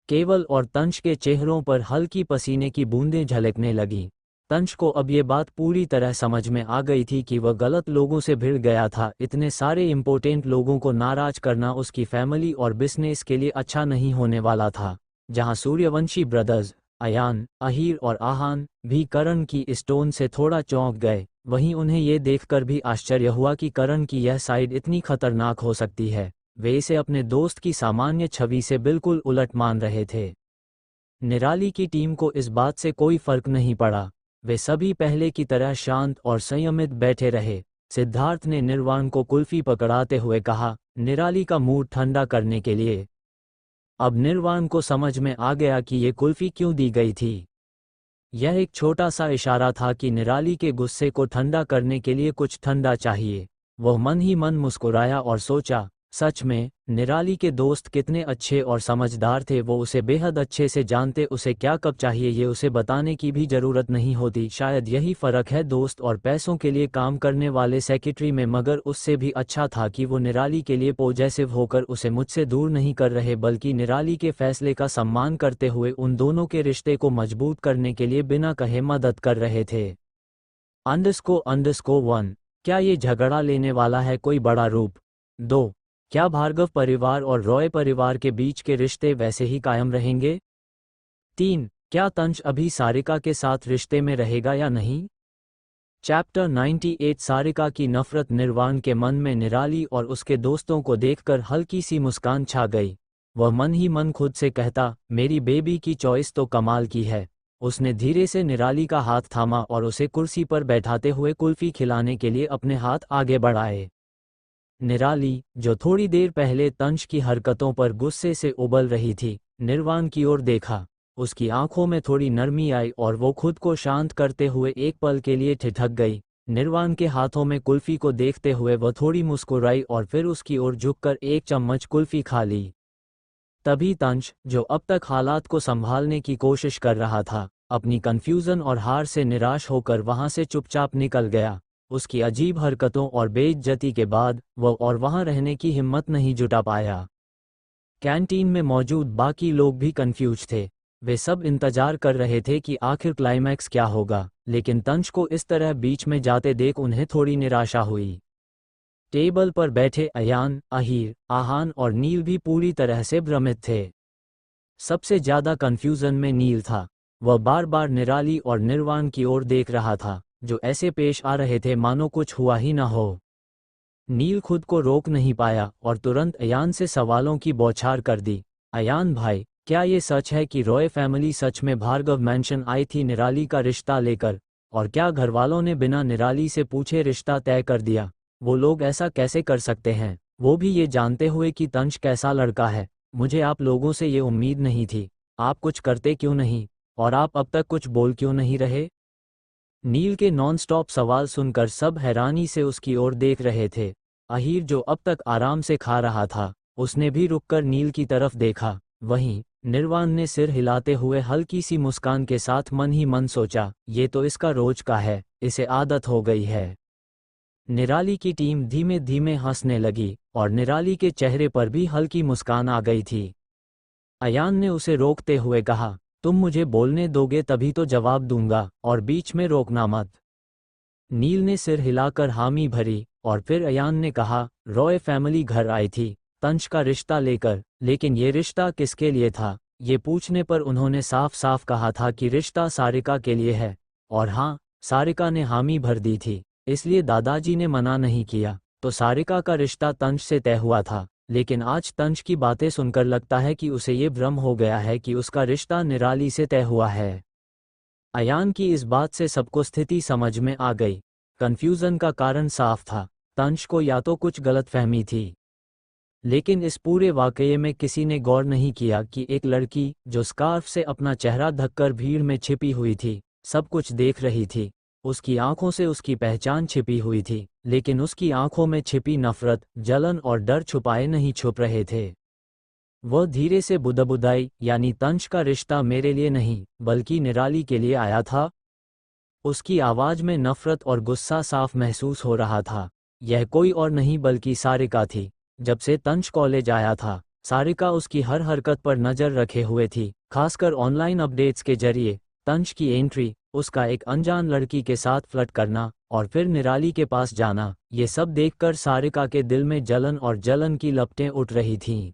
केवल और तंश के चेहरों पर हल्की पसीने की बूंदें झलकने लगीं। तंश को अब ये बात पूरी तरह समझ में आ गई थी कि वह गलत लोगों से भिड़ गया था। इतने सारे इम्पोर्टेंट लोगों को नाराज करना उसकी फैमिली और बिजनेस के लिए अच्छा नहीं होने वाला था। जहां सूर्यवंशी ब्रदर्स अयान, अहीर और आहान भी करण की इस टोन से थोड़ा चौंक गए, वहीं उन्हें ये देखकर भी आश्चर्य हुआ कि करण की यह साइड इतनी खतरनाक हो सकती है। वे इसे अपने दोस्त की सामान्य छवि से बिल्कुल उलट मान रहे थे। निराली की टीम को इस बात से कोई फर्क नहीं पड़ा। वे सभी पहले की तरह शांत और संयमित बैठे रहे। सिद्धार्थ ने निर्वाण को कुल्फी पकड़ाते हुए कहा, निराली का मूड ठंडा करने के लिए। अब निर्वाण को समझ में आ गया कि ये कुल्फी क्यों दी गई थी। यह एक छोटा सा इशारा था कि निराली के गुस्से को ठंडा करने के लिए कुछ ठंडा चाहिए। वह मन ही मन मुस्कुराया और सोचा, सच में निराली के दोस्त कितने अच्छे और समझदार थे। वो उसे बेहद अच्छे से जानते, उसे क्या कब चाहिए ये उसे बताने की भी जरूरत नहीं होती। शायद यही फर्क है दोस्त और पैसों के लिए काम करने वाले सेक्रेटरी में। मगर उससे भी अच्छा था कि वो निराली के लिए पॉजिटिव होकर उसे मुझसे दूर नहीं कर रहे, बल्कि निराली के फैसले का सम्मान करते हुए उन दोनों के रिश्ते को मजबूत करने के लिए बिना कहे मदद कर रहे थे। __1 क्या ये झगड़ा लेने वाला है कोई बड़ा रूप? 2 क्या भार्गव परिवार और रॉय परिवार के बीच के रिश्ते वैसे ही कायम रहेंगे? 3 क्या तंश अभी सारिका के साथ रिश्ते में रहेगा या नहीं? चैप्टर 98 सारिका की नफरत। निर्वाण के मन में निराली और उसके दोस्तों को देखकर हल्की सी मुस्कान छा गई। वह मन ही मन खुद से कहता, मेरी बेबी की चॉइस तो कमाल की है। उसने धीरे से निराली का हाथ थामा और उसे कुर्सी पर बैठाते हुए कुल्फी खिलाने के लिए अपने हाथ आगे बढ़ाए। निराली, जो थोड़ी देर पहले तंश की हरकतों पर गुस्से से उबल रही थी, निर्वाण की ओर देखा। उसकी आंखों में थोड़ी नरमी आई और वो खुद को शांत करते हुए एक पल के लिए ठिठक गई। निर्वाण के हाथों में कुल्फी को देखते हुए वह थोड़ी मुस्कुराई और फिर उसकी ओर झुककर एक चम्मच कुल्फी खा ली। तभी तंश, जो अब तक हालात को संभालने की कोशिश कर रहा था, अपनी कंफ्यूजन और हार से निराश होकर वहां से चुपचाप निकल गया। उसकी अजीब हरकतों और बेइज्जती के बाद वह और वहां रहने की हिम्मत नहीं जुटा पाया। कैंटीन में मौजूद बाकी लोग भी कंफ्यूज थे। वे सब इंतजार कर रहे थे कि आखिर क्लाइमैक्स क्या होगा, लेकिन तंश को इस तरह बीच में जाते देख उन्हें थोड़ी निराशा हुई। टेबल पर बैठे अयान, अहीर, आहान और नील भी पूरी तरह से भ्रमित थे। सबसे ज्यादा कंफ्यूजन में नील था। वह बार बार निराली और निर्वाण की ओर देख रहा था, जो ऐसे पेश आ रहे थे मानो कुछ हुआ ही न हो। नील खुद को रोक नहीं पाया और तुरंत अयान से सवालों की बौछार कर दी। अयान भाई, क्या ये सच है कि रॉय फैमिली सच में भार्गव मैंशन आई थी निराली का रिश्ता लेकर? और क्या घरवालों ने बिना निराली से पूछे रिश्ता तय कर दिया? वो लोग ऐसा कैसे कर सकते हैं, वो भी ये जानते हुए कि तंश कैसा लड़का है? मुझे आप लोगों से ये उम्मीद नहीं थी। आप कुछ करते क्यों नहीं, और आप अब तक कुछ बोल क्यों नहीं रहे? नील के नॉन-स्टॉप सवाल सुनकर सब हैरानी से उसकी ओर देख रहे थे। अहीर, जो अब तक आराम से खा रहा था, उसने भी रुककर नील की तरफ देखा। वहीं निर्वाण ने सिर हिलाते हुए हल्की सी मुस्कान के साथ मन ही मन सोचा, ये तो इसका रोज का है, इसे आदत हो गई है। निराली की टीम धीमे धीमे हंसने लगी और निराली के चेहरे पर भी हल्की मुस्कान आ गई थी। अयान ने उसे रोकते हुए कहा, तुम मुझे बोलने दोगे तभी तो जवाब दूंगा, और बीच में रोकना मत। नील ने सिर हिलाकर हामी भरी और फिर अयान ने कहा, रॉय फैमिली घर आई थी तंश का रिश्ता लेकर, लेकिन ये रिश्ता किसके लिए था? ये पूछने पर उन्होंने साफ साफ कहा था कि रिश्ता सारिका के लिए है, और हाँ, सारिका ने हामी भर दी थी, इसलिए दादाजी ने मना नहीं किया। तो सारिका का रिश्ता तंज से तय हुआ था, लेकिन आज तंज की बातें सुनकर लगता है कि उसे ये भ्रम हो गया है कि उसका रिश्ता निराली से तय हुआ है। अयान की इस बात से सबको स्थिति समझ में आ गई। कंफ्यूजन का कारण साफ था, तंज को या तो कुछ गलतफहमी थी, लेकिन इस पूरे वाकये में किसी ने गौर नहीं किया कि एक लड़की जो स्कार्फ से अपना चेहरा ढककर भीड़ में छिपी हुई थी, सब कुछ देख रही थी। उसकी आंखों से उसकी पहचान छिपी हुई थी, लेकिन उसकी आंखों में छिपी नफरत, जलन और डर छुपाए नहीं छुप रहे थे। वह धीरे से बुदबुदाई, यानी तंज का रिश्ता मेरे लिए नहीं बल्कि निराली के लिए आया था। उसकी आवाज में नफरत और गुस्सा साफ महसूस हो रहा था। यह कोई और नहीं बल्कि सारिका थी। जब से तंज कॉलेज आया था, सारिका उसकी हर हरकत पर नजर रखे हुए थी, खासकर ऑनलाइन अपडेट्स के जरिए। तंज की एंट्री, उसका एक अनजान लड़की के साथ फ्लर्ट करना और फिर निराली के पास जाना, ये सब देखकर सारिका के दिल में जलन और जलन की लपटें उठ रही थीं।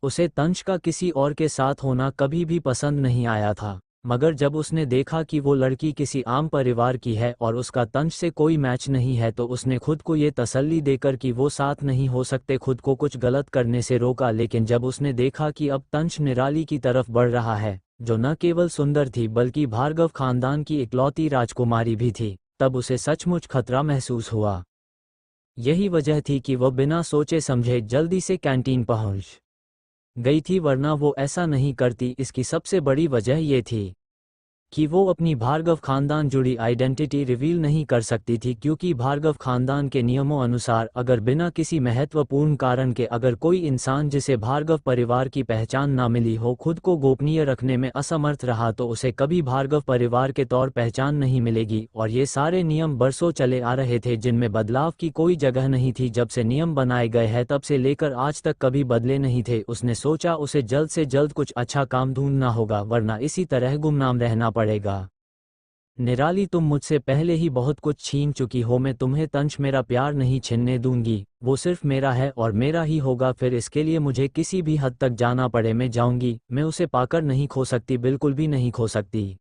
उसे तंज का किसी और के साथ होना कभी भी पसंद नहीं आया था, मगर जब उसने देखा कि वो लड़की किसी आम परिवार की है और उसका तंज से कोई मैच नहीं है, तो उसने खुद को ये तसल्ली देकर कि वो साथ नहीं हो सकते, खुद को कुछ गलत करने से रोका। लेकिन जब उसने देखा कि अब तंज निराली की तरफ बढ़ रहा है, जो न केवल सुंदर थी बल्कि भार्गव खानदान की इकलौती राजकुमारी भी थी, तब उसे सचमुच खतरा महसूस हुआ। यही वजह थी कि वह बिना सोचे समझे जल्दी से कैंटीन पहुंच गई थी, वरना वो ऐसा नहीं करती। इसकी सबसे बड़ी वजह ये थी कि वो अपनी भार्गव खानदान जुड़ी आइडेंटिटी रिवील नहीं कर सकती थी, क्योंकि भार्गव खानदान के नियमों अनुसार अगर बिना किसी महत्वपूर्ण कारण के अगर कोई इंसान जिसे भार्गव परिवार की पहचान ना मिली हो खुद को गोपनीय रखने में असमर्थ रहा, तो उसे कभी भार्गव परिवार के तौर पहचान नहीं मिलेगी। और ये सारे नियम बरसों चले आ रहे थे, जिनमें बदलाव की कोई जगह नहीं थी। जब से नियम बनाए गए हैं तब से लेकर आज तक कभी बदले नहीं थे। उसने सोचा उसे जल्द से जल्द कुछ अच्छा काम ढूंढना होगा, वरना इसी तरह गुमनाम रहना पड़ेगा। निराली, तुम मुझसे पहले ही बहुत कुछ छीन चुकी हो, मैं तुम्हें तंज मेरा प्यार नहीं छीनने दूंगी, वो सिर्फ मेरा है और मेरा ही होगा, फिर इसके लिए मुझे किसी भी हद तक जाना पड़े मैं जाऊंगी। मैं उसे पाकर नहीं खो सकती, बिल्कुल भी नहीं खो सकती।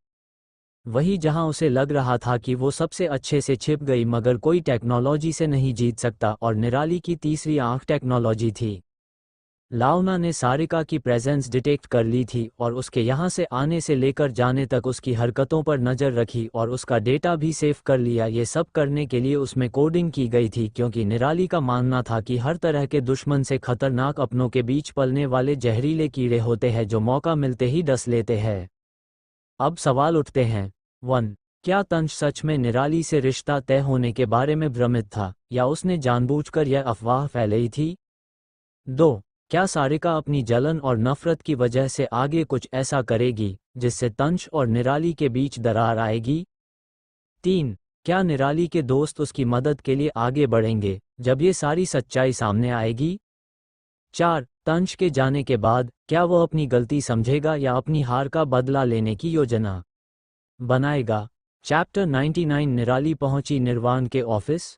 वही जहां उसे लग रहा था कि वो सबसे अच्छे से छिप गई, मगर कोई टेक्नोलॉजी से नहीं जीत सकता, और निराली की तीसरी आंख टेक्नोलॉजी थी। लावना ने सारिका की प्रेजेंस डिटेक्ट कर ली थी और उसके यहाँ से आने से लेकर जाने तक उसकी हरकतों पर नज़र रखी और उसका डेटा भी सेव कर लिया। ये सब करने के लिए उसमें कोडिंग की गई थी, क्योंकि निराली का मानना था कि हर तरह के दुश्मन से खतरनाक अपनों के बीच पलने वाले जहरीले कीड़े होते हैं जो मौका मिलते ही डस लेते हैं। अब सवाल उठते हैं। 1. क्या तंज सच में निराली से रिश्ता तय होने के बारे में भ्रमित था, या उसने जानबूझकर यह अफवाह फैलाई थी? 2. क्या सारिका अपनी जलन और नफरत की वजह से आगे कुछ ऐसा करेगी जिससे तंज और निराली के बीच दरार आएगी? 3. क्या निराली के दोस्त उसकी मदद के लिए आगे बढ़ेंगे जब ये सारी सच्चाई सामने आएगी? 4. तंज के जाने के बाद क्या वह अपनी गलती समझेगा या अपनी हार का बदला लेने की योजना बनाएगा? चैप्टर 99। निराली पहुंची निर्वाण के ऑफिस।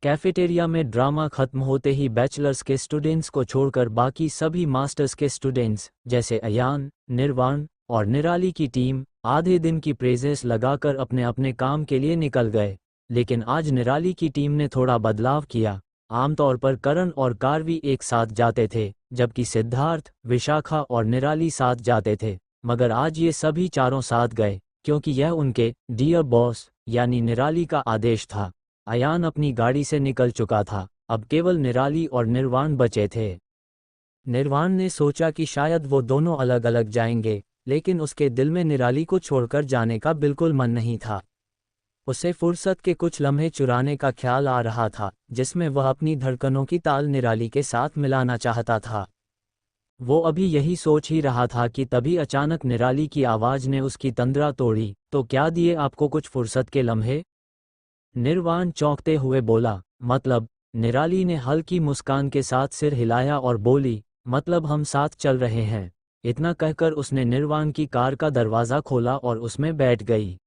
कैफेटेरिया में ड्रामा खत्म होते ही बैचलर्स के स्टूडेंट्स को छोड़कर बाकी सभी मास्टर्स के स्टूडेंट्स जैसे अयान, निर्वाण और निराली की टीम आधे दिन की प्रेजेस लगाकर अपने अपने काम के लिए निकल गए। लेकिन आज निराली की टीम ने थोड़ा बदलाव किया। आमतौर पर करण और कार्वी एक साथ जाते थे, जबकि सिद्धार्थ, विशाखा और निराली साथ जाते थे, मगर आज ये सभी चारों साथ गए क्योंकि यह उनके डियर बॉस यानी निराली का आदेश था। अयान अपनी गाड़ी से निकल चुका था, अब केवल निराली और निर्वाण बचे थे। निर्वाण ने सोचा कि शायद वो दोनों अलग अलग जाएंगे, लेकिन उसके दिल में निराली को छोड़कर जाने का बिल्कुल मन नहीं था। उसे फुर्सत के कुछ लम्हे चुराने का ख्याल आ रहा था, जिसमें वह अपनी धड़कनों की ताल निराली के साथ मिलाना चाहता था। वो अभी यही सोच ही रहा था कि तभी अचानक निराली की आवाज ने उसकी तंद्रा तोड़ी। तो क्या दिए आपको कुछ फुर्सत के लम्हे? निर्वाण चौंकते हुए बोला, मतलब? निराली ने हल्की मुस्कान के साथ सिर हिलाया और बोली, मतलब हम साथ चल रहे हैं। इतना कहकर उसने निर्वाण की कार का दरवाज़ा खोला और उसमें बैठ गई।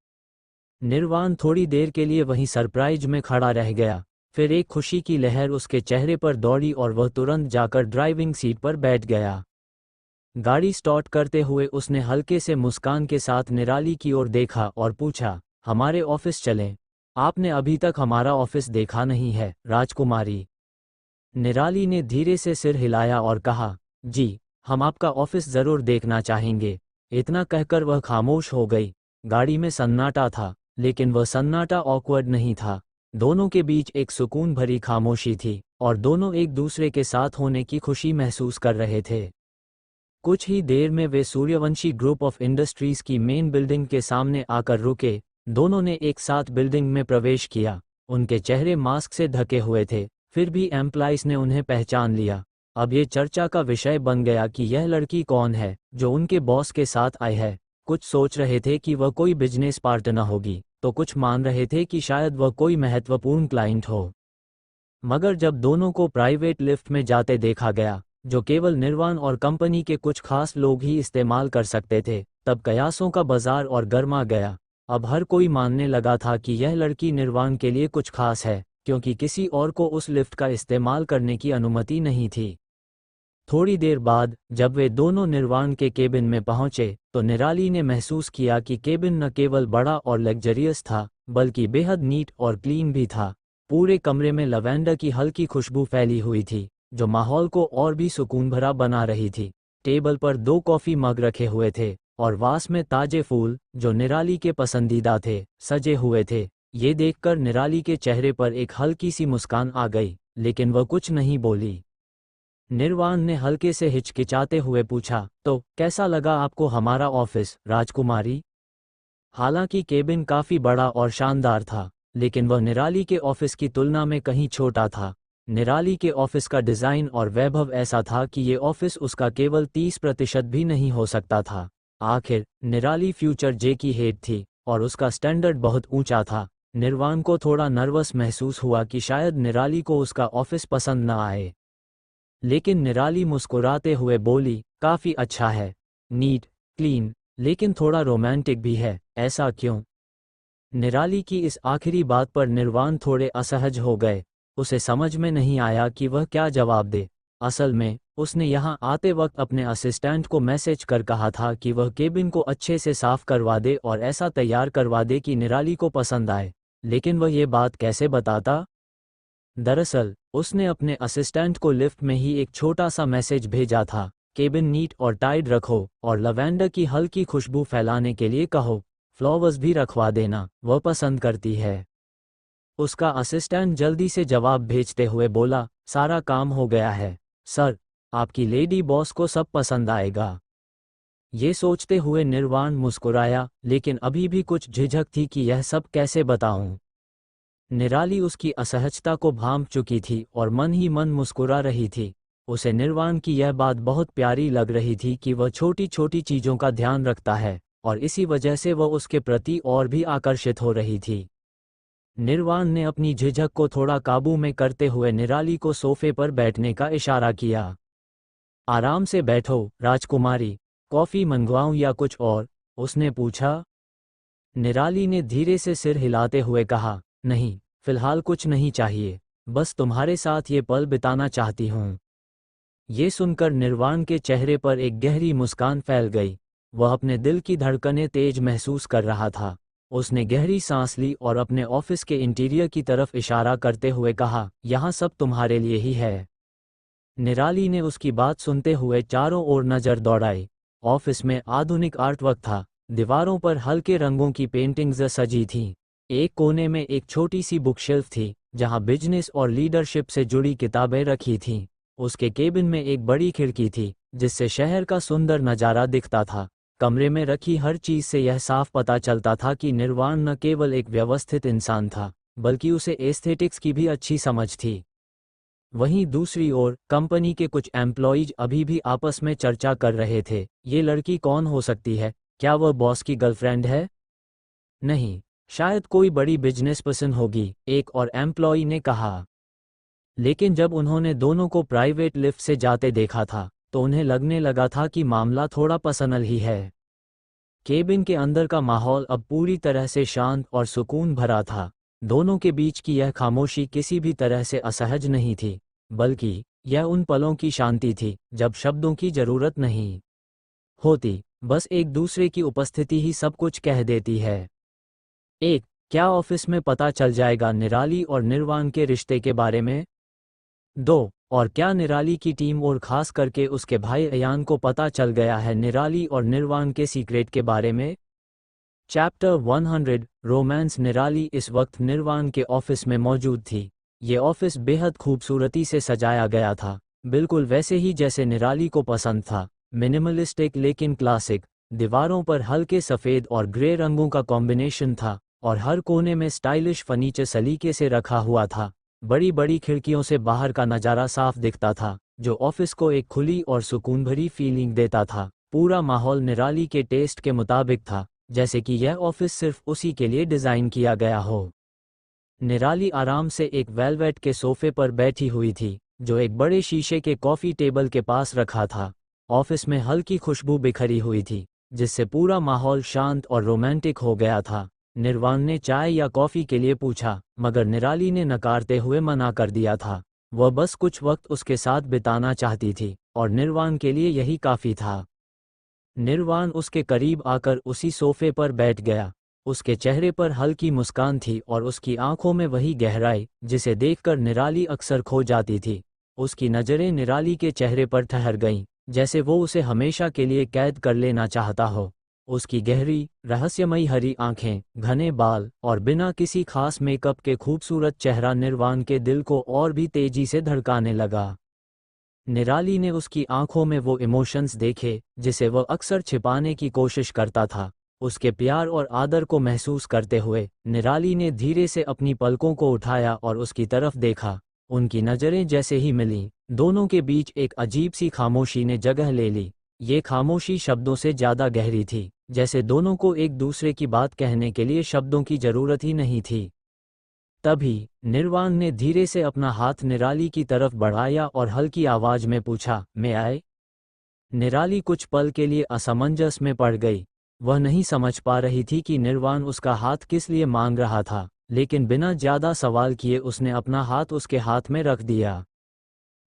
निर्वाण थोड़ी देर के लिए वहीं सरप्राइज में खड़ा रह गया, फिर एक खुशी की लहर उसके चेहरे पर दौड़ी और वह तुरंत जाकर ड्राइविंग सीट पर बैठ गया। गाड़ी स्टार्ट करते हुए उसने हल्के से मुस्कान के साथ निराली की ओर देखा और पूछा, हमारे ऑफिस चलें? आपने अभी तक हमारा ऑफिस देखा नहीं है, राजकुमारी। निराली ने धीरे से सिर हिलाया और कहा, जी, हम आपका ऑफिस जरूर देखना चाहेंगे। इतना कहकर वह खामोश हो गई। गाड़ी में सन्नाटा था, लेकिन वह सन्नाटा ऑकवर्ड नहीं था। दोनों के बीच एक सुकून भरी खामोशी थी और दोनों एक दूसरे के साथ होने की खुशी महसूस कर रहे थे। कुछ ही देर में वे सूर्यवंशी ग्रुप ऑफ इंडस्ट्रीज की मेन बिल्डिंग के सामने आकर रुके। दोनों ने एक साथ बिल्डिंग में प्रवेश किया। उनके चेहरे मास्क से ढके हुए थे, फिर भी एम्प्लॉइज ने उन्हें पहचान लिया। अब ये चर्चा का विषय बन गया कि यह लड़की कौन है जो उनके बॉस के साथ आई है। कुछ सोच रहे थे कि वह कोई बिजनेस पार्टनर होगी, तो कुछ मान रहे थे कि शायद वह कोई महत्वपूर्ण क्लाइंट हो। मगर जब दोनों को प्राइवेट लिफ्ट में जाते देखा गया, जो केवल निर्वाण और कंपनी के कुछ खास लोग ही इस्तेमाल कर सकते थे, तब कयासों का बाजार और गर्मा गया। अब हर कोई मानने लगा था कि यह लड़की निर्वाण के लिए कुछ खास है, क्योंकि किसी और को उस लिफ्ट का इस्तेमाल करने की अनुमति नहीं थी। थोड़ी देर बाद जब वे दोनों निर्वाण के केबिन में पहुंचे, तो निराली ने महसूस किया कि केबिन न केवल बड़ा और लग्जरियस था, बल्कि बेहद नीट और क्लीन भी था। पूरे कमरे में लवेंडर की हल्की खुशबू फैली हुई थी, जो माहौल को और भी सुकून भरा बना रही थी। टेबल पर 2 कॉफ़ी मग रखे हुए थे और वास में ताजे फूल, जो निराली के पसंदीदा थे, सजे हुए थे। ये देखकर निराली के चेहरे पर एक हल्की सी मुस्कान आ गई, लेकिन वह कुछ नहीं बोली। निर्वाण ने हल्के से हिचकिचाते हुए पूछा, तो कैसा लगा आपको हमारा ऑफिस, राजकुमारी? हालांकि केबिन काफी बड़ा और शानदार था, लेकिन वह निराली के ऑफिस की तुलना में कहीं छोटा था। निराली के ऑफिस का डिजाइन और वैभव ऐसा था कि ये ऑफिस उसका केवल 30% भी नहीं हो सकता था। आखिर निराली फ्यूचर जे की हेड थी और उसका स्टैंडर्ड बहुत ऊंचा था। निर्वाण को थोड़ा नर्वस महसूस हुआ कि शायद निराली को उसका ऑफिस पसंद न आए, लेकिन निराली मुस्कुराते हुए बोली, काफी अच्छा है, नीट, क्लीन, लेकिन थोड़ा रोमांटिक भी है। ऐसा क्यों? निराली की इस आखिरी बात पर निर्वाण थोड़े असहज हो गए। उसे समझ में नहीं आया कि वह क्या जवाब दे। असल में उसने यहाँ आते वक्त अपने असिस्टेंट को मैसेज कर कहा था कि वह केबिन को अच्छे से साफ करवा दे और ऐसा तैयार करवा दे कि निराली को पसंद आए, लेकिन वह ये बात कैसे बताता? दरअसल उसने अपने असिस्टेंट को लिफ्ट में ही एक छोटा सा मैसेज भेजा था, केबिन नीट और टाइड रखो और लवेंडर की हल्की खुशबू फैलाने के लिए कहो, फ्लावर्स भी रखवा देना, वह पसंद करती है। उसका असिस्टेंट जल्दी से जवाब भेजते हुए बोला, सारा काम हो गया है सर, आपकी लेडी बॉस को सब पसंद आएगा। ये सोचते हुए निर्वाण मुस्कुराया, लेकिन अभी भी कुछ झिझक थी कि यह सब कैसे बताऊं। निराली उसकी असहजता को भांप चुकी थी और मन ही मन मुस्कुरा रही थी। उसे निर्वाण की यह बात बहुत प्यारी लग रही थी कि वह छोटी छोटी चीज़ों का ध्यान रखता है, और इसी वजह से वह उसके प्रति और भी आकर्षित हो रही थी। निर्वाण ने अपनी झिझक को थोड़ा काबू में करते हुए निराली को सोफे पर बैठने का इशारा किया। आराम से बैठो, राजकुमारी, कॉफ़ी मंगवाऊं या कुछ और? उसने पूछा। निराली ने धीरे से सिर हिलाते हुए कहा, नहीं, फिलहाल कुछ नहीं चाहिए, बस तुम्हारे साथ ये पल बिताना चाहती हूँ। ये सुनकर निर्वाण के चेहरे पर एक गहरी मुस्कान फैल गई। वह अपने दिल की धड़कनें तेज महसूस कर रहा था। उसने गहरी सांस ली और अपने ऑफिस के इंटीरियर की तरफ इशारा करते हुए कहा, यहाँ सब तुम्हारे लिए ही है। निराली ने उसकी बात सुनते हुए चारों ओर नजर दौड़ाई। ऑफिस में आधुनिक आर्टवर्क था। दीवारों पर हल्के रंगों की पेंटिंग्स सजी थीं। एक कोने में एक छोटी सी बुकशेल्फ थी, जहां बिजनेस और लीडरशिप से जुड़ी किताबें रखी थीं। उसके केबिन में एक बड़ी खिड़की थी, जिससे शहर का सुंदर नज़ारा दिखता था। कमरे में रखी हर चीज से यह साफ पता चलता था कि निर्वाण न केवल एक व्यवस्थित इंसान था, बल्कि उसे एस्थेटिक्स की भी अच्छी समझ थी। वहीं दूसरी ओर कंपनी के कुछ एम्प्लॉइज अभी भी आपस में चर्चा कर रहे थे, ये लड़की कौन हो सकती है? क्या वह बॉस की गर्लफ्रेंड है? नहीं, शायद कोई बड़ी बिजनेस पर्सन होगी, एक और एम्प्लॉई ने कहा। लेकिन जब उन्होंने दोनों को प्राइवेट लिफ्ट से जाते देखा था, तो उन्हें लगने लगा था कि मामला थोड़ा पर्सनल ही है। केबिन के अंदर का माहौल अब पूरी तरह से शांत और सुकून भरा था। दोनों के बीच की यह खामोशी किसी भी तरह से असहज नहीं थी, बल्कि यह उन पलों की शांति थी जब शब्दों की जरूरत नहीं। होती, बस एक दूसरे की उपस्थिति ही सब कुछ कह देती है। 1. क्या ऑफिस में पता चल जाएगा निराली और निर्वाण के रिश्ते के बारे में? 2. और क्या निराली की टीम और खास करके उसके भाई अयान को पता चल गया है निराली और निर्वाण के सीक्रेट के बारे में? Chapter 100 romance. निराली इस वक्त निर्वाण के ऑफिस में मौजूद थी। ये ऑफिस बेहद खूबसूरती से सजाया गया था, बिल्कुल वैसे ही जैसे निराली को पसंद था। मिनिमलिस्टिक लेकिन क्लासिक। दीवारों पर हल्के सफ़ेद और ग्रे रंगों का कॉम्बिनेशन था और हर कोने में स्टाइलिश फर्नीचर सलीके से रखा हुआ था। बड़ी बड़ी खिड़कियों से बाहर का नज़ारा साफ दिखता था, जो ऑफिस को एक खुली और सुकून भरी फीलिंग देता था। पूरा माहौल निराली के टेस्ट के मुताबिक था, जैसे कि यह ऑफिस सिर्फ उसी के लिए डिज़ाइन किया गया हो। निराली आराम से एक वेलवेट के सोफे पर बैठी हुई थी, जो एक बड़े शीशे के कॉफ़ी टेबल के पास रखा था। ऑफिस में हल्की खुशबू बिखरी हुई थी, जिससे पूरा माहौल शांत और रोमांटिक हो गया था। निर्वाण ने चाय या कॉफ़ी के लिए पूछा, मगर निराली ने नकारते हुए मना कर दिया था। वह बस कुछ वक्त उसके साथ बिताना चाहती थी, और निर्वाण के लिए यही काफ़ी था। निर्वाण उसके करीब आकर उसी सोफे पर बैठ गया। उसके चेहरे पर हल्की मुस्कान थी और उसकी आंखों में वही गहराई जिसे देखकर निराली अक्सर खो जाती थी। उसकी नज़रें निराली के चेहरे पर ठहर गईं, जैसे वो उसे हमेशा के लिए कैद कर लेना चाहता हो। उसकी गहरी, रहस्यमयी हरी आंखें, घने बाल और बिना किसी खास मेकअप के खूबसूरत चेहरा निर्वाण के दिल को और भी तेजी से धड़काने लगा। निराली ने उसकी आंखों में वो इमोशंस देखे जिसे वह अक्सर छिपाने की कोशिश करता था। उसके प्यार और आदर को महसूस करते हुए निराली ने धीरे से अपनी पलकों को उठाया और उसकी तरफ देखा। उनकी नज़रें जैसे ही मिलीं, दोनों के बीच एक अजीब सी खामोशी ने जगह ले ली। ये खामोशी शब्दों से ज़्यादा गहरी थी, जैसे दोनों को एक दूसरे की बात कहने के लिए शब्दों की ज़रूरत ही नहीं थी। तभी निर्वाण ने धीरे से अपना हाथ निराली की तरफ बढ़ाया और हल्की आवाज में पूछा, मैं आए? निराली कुछ पल के लिए असमंजस में पड़ गई। वह नहीं समझ पा रही थी कि निर्वाण उसका हाथ किस लिए मांग रहा था, लेकिन बिना ज्यादा सवाल किए उसने अपना हाथ उसके हाथ में रख दिया।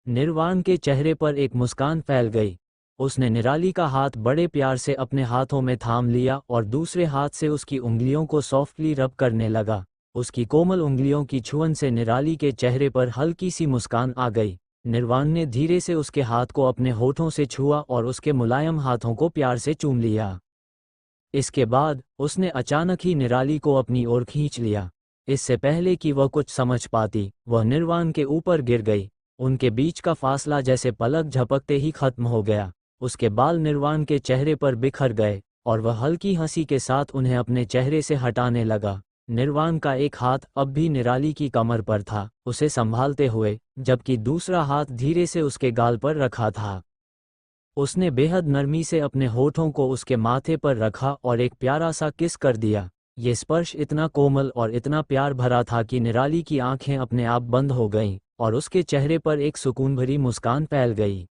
निर्वाण के चेहरे पर एक मुस्कान फैल गई। उसने निराली का हाथ बड़े प्यार से अपने हाथों में थाम लिया और दूसरे हाथ से उसकी उंगलियों को सॉफ्टली रब करने लगा। उसकी कोमल उंगलियों की छुअन से निराली के चेहरे पर हल्की सी मुस्कान आ गई। निर्वाण ने धीरे से उसके हाथ को अपने होठों से छुआ और उसके मुलायम हाथों को प्यार से चूम लिया। इसके बाद उसने अचानक ही निराली को अपनी ओर खींच लिया। इससे पहले कि वह कुछ समझ पाती, वह निर्वाण के ऊपर गिर गई। उनके बीच का फासला जैसे पलक झपकते ही खत्म हो गया। उसके बाल निर्वाण के चेहरे पर बिखर गए और वह हल्की हंसी के साथ उन्हें अपने चेहरे से हटाने लगा। निर्वाण का एक हाथ अब भी निराली की कमर पर था, उसे संभालते हुए, जबकि दूसरा हाथ धीरे से उसके गाल पर रखा था। उसने बेहद नरमी से अपने होठों को उसके माथे पर रखा और एक प्यारा सा किस कर दिया। ये स्पर्श इतना कोमल और इतना प्यार भरा था कि निराली की आंखें अपने आप बंद हो गईं और उसके चेहरे पर एक सुकून भरी मुस्कान फैल गई।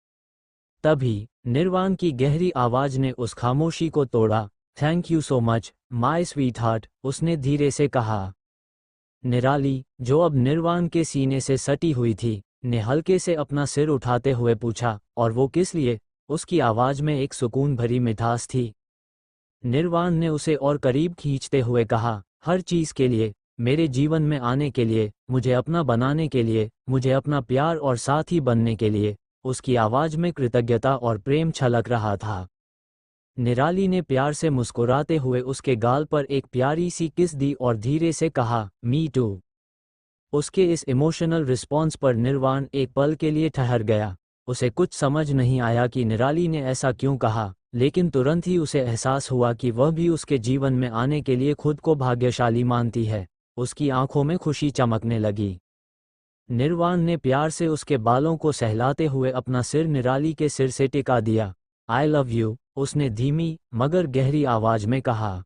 तभी निर्वाण की गहरी आवाज ने उस खामोशी को तोड़ा। Thank you so much my sweet heart, उसने धीरे से कहा। निराली, जो अब निर्वाण के सीने से सटी हुई थी, ने हल्के से अपना सिर उठाते हुए पूछा, और वो किस लिए? उसकी आवाज में एक सुकून भरी मिठास थी। निर्वाण ने उसे और करीब खींचते हुए कहा, हर चीज के लिए, मेरे जीवन में आने के लिए, मुझे अपना बनाने के लिए, मुझे अपना प्यार और साथी बनने के लिए। उसकी आवाज में कृतज्ञता और प्रेम छलक रहा था। निराली ने प्यार से मुस्कुराते हुए उसके गाल पर एक प्यारी सी किस दी और धीरे से कहा, मी टू। उसके इस इमोशनल रिस्पॉन्स पर निर्वाण एक पल के लिए ठहर गया। उसे कुछ समझ नहीं आया कि निराली ने ऐसा क्यों कहा, लेकिन तुरंत ही उसे एहसास हुआ कि वह भी उसके जीवन में आने के लिए खुद को भाग्यशाली मानती है। उसकी आंखों में खुशी चमकने लगी। निर्वाण ने प्यार से उसके बालों को सहलाते हुए अपना सिर निराली के सिर से टिका दिया। आई लव यू, उसने धीमी मगर गहरी आवाज में कहा।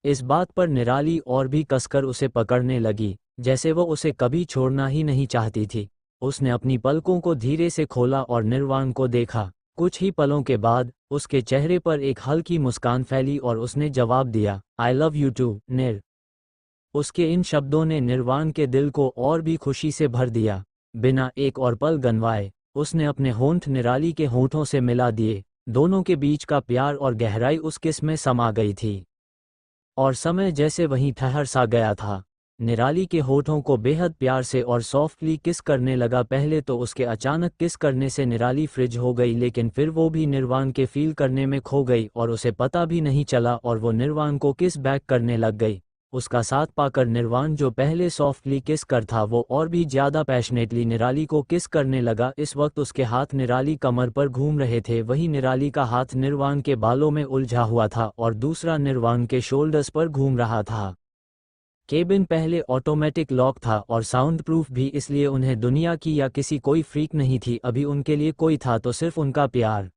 इस बात पर निराली और भी कसकर उसे पकड़ने लगी, जैसे वो उसे कभी छोड़ना ही नहीं चाहती थी। उसने अपनी पलकों को धीरे से खोला और निर्वाण को देखा। कुछ ही पलों के बाद उसके चेहरे पर एक हल्की मुस्कान फैली और उसने जवाब दिया, आई लव यू टू निर। उसके इन शब्दों ने निर्वाण के दिल को और भी खुशी से भर दिया। बिना एक और पल गंवाए उसने अपने होंठ निराली के होंठों से मिला दिए दोनों के बीच का प्यार और गहराई उस किस में समा गई थी और समय जैसे वहीं ठहर सा गया था। निराली के होठों को बेहद प्यार से और सॉफ्टली किस करने लगा। पहले तो उसके अचानक किस करने से निराली फ्रिज हो गई, लेकिन फिर वो भी निर्वाण के फील करने में खो गई और उसे पता भी नहीं चला और वो निर्वाण को किस बैक करने लग गई। उसका साथ पाकर निर्वाण, जो पहले सॉफ्टली किस कर था, वो और भी ज़्यादा पैशनेटली निराली को किस करने लगा। इस वक्त उसके हाथ निराली कमर पर घूम रहे थे, वही निराली का हाथ निर्वाण के बालों में उलझा हुआ था और दूसरा निर्वाण के शोल्डर्स पर घूम रहा था। केबिन पहले ऑटोमेटिक लॉक था और साउंड प्रूफ भी, इसलिए उन्हें दुनिया की या किसी कोई फ्रीक नहीं थी। अभी उनके लिए कोई था तो सिर्फ उनका प्यार।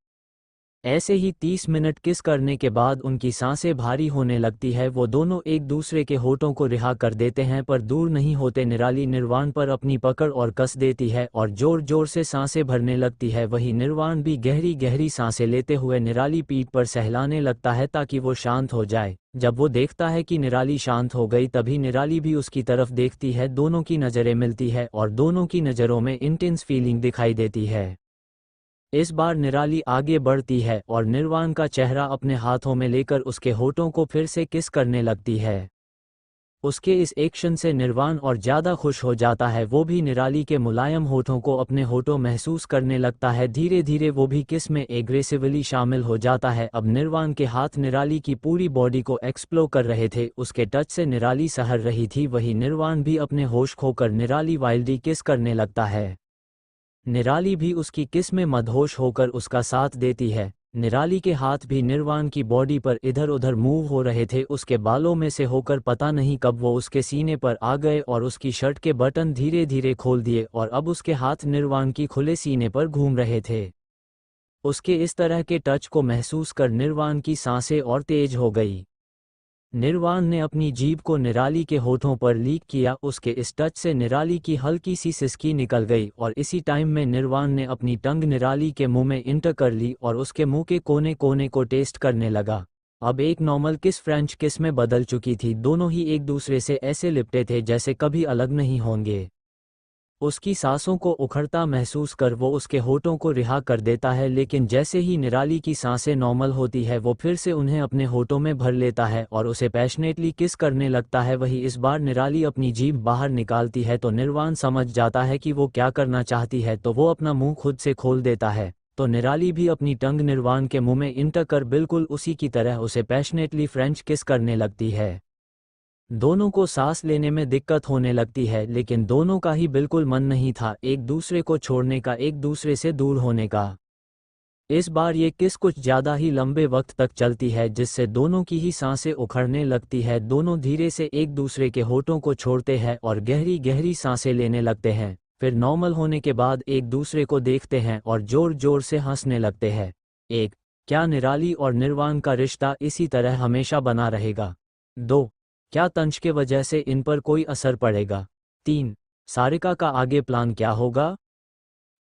ऐसे ही 30 मिनट किस करने के बाद उनकी सांसें भारी होने लगती है। वो दोनों एक दूसरे के होठों को रिहा कर देते हैं पर दूर नहीं होते। निराली निर्वाण पर अपनी पकड़ और कस देती है और जोर जोर से सांसें भरने लगती है। वही निर्वाण भी गहरी गहरी सांसें लेते हुए निराली पीठ पर सहलाने लगता है ताकि वो शांत हो जाए। जब वो देखता है कि निराली शांत हो गई, तभी निराली भी उसकी तरफ देखती है। दोनों की नज़रें मिलती है और दोनों की नज़रों में इंटेंस फीलिंग दिखाई देती है। इस बार निराली आगे बढ़ती है और निर्वाण का चेहरा अपने हाथों में लेकर उसके होठों को फिर से किस करने लगती है। उसके इस एक्शन से निर्वाण और ज़्यादा खुश हो जाता है। वो भी निराली के मुलायम होठों को अपने होठों महसूस करने लगता है। धीरे धीरे वो भी किस में एग्रेसिवली शामिल हो जाता है। अब निर्वाण के हाथ निराली की पूरी बॉडी को एक्सप्लोर कर रहे थे। उसके टच से निराली सहर रही थी। वही निर्वाण भी अपने होश खोकर निराली वाइल्डली किस करने लगता है। निराली भी उसकी किस में मदहोश होकर उसका साथ देती है। निराली के हाथ भी निर्वाण की बॉडी पर इधर उधर मूव हो रहे थे। उसके बालों में से होकर पता नहीं कब वो उसके सीने पर आ गए और उसकी शर्ट के बटन धीरे धीरे खोल दिए और अब उसके हाथ निर्वाण की खुले सीने पर घूम रहे थे। उसके इस तरह के टच को महसूस कर निर्वाण की सांसें और तेज हो गई। निर्वाण ने अपनी जीभ को निराली के होठों पर लीक किया। उसके इस टच से निराली की हल्की सी सिसकी निकल गई और इसी टाइम में निर्वाण ने अपनी टंग निराली के मुंह में इंटर कर ली और उसके मुंह के कोने कोने को टेस्ट करने लगा। अब एक नॉर्मल किस फ्रेंच किस में बदल चुकी थी। दोनों ही एक दूसरे से ऐसे लिपटे थे जैसे कभी अलग नहीं होंगे। उसकी सांसों को उखड़ता महसूस कर वो उसके होठों को रिहा कर देता है, लेकिन जैसे ही निराली की सांसें नॉर्मल होती है वो फिर से उन्हें अपने होठों में भर लेता है और उसे पैशनेटली किस करने लगता है। वही इस बार निराली अपनी जीभ बाहर निकालती है तो निर्वाण समझ जाता है कि वो क्या करना चाहती है, तो वो अपना मुंह खुद से खोल देता है। तो निराली भी अपनी टंग निर्वाण के मुंह में इंटर कर बिल्कुल उसी की तरह उसे पैशनेटली फ्रेंच किस करने लगती है। दोनों को सांस लेने में दिक्कत होने लगती है, लेकिन दोनों का ही बिल्कुल मन नहीं था एक दूसरे को छोड़ने का, एक दूसरे से दूर होने का। इस बार ये किस कुछ ज़्यादा ही लंबे वक्त तक चलती है, जिससे दोनों की ही सांसें उखड़ने लगती है। दोनों धीरे से एक दूसरे के होठों को छोड़ते हैं और गहरी गहरी सांसें लेने लगते हैं। फिर नॉर्मल होने के बाद एक दूसरे को देखते हैं और जोर जोर से हंसने लगते हैं। एक, क्या निराली और निर्वाण का रिश्ता इसी तरह हमेशा बना रहेगा? 2, क्या तंज के वजह से इन पर कोई असर पड़ेगा? 3, सारिका का आगे प्लान क्या होगा?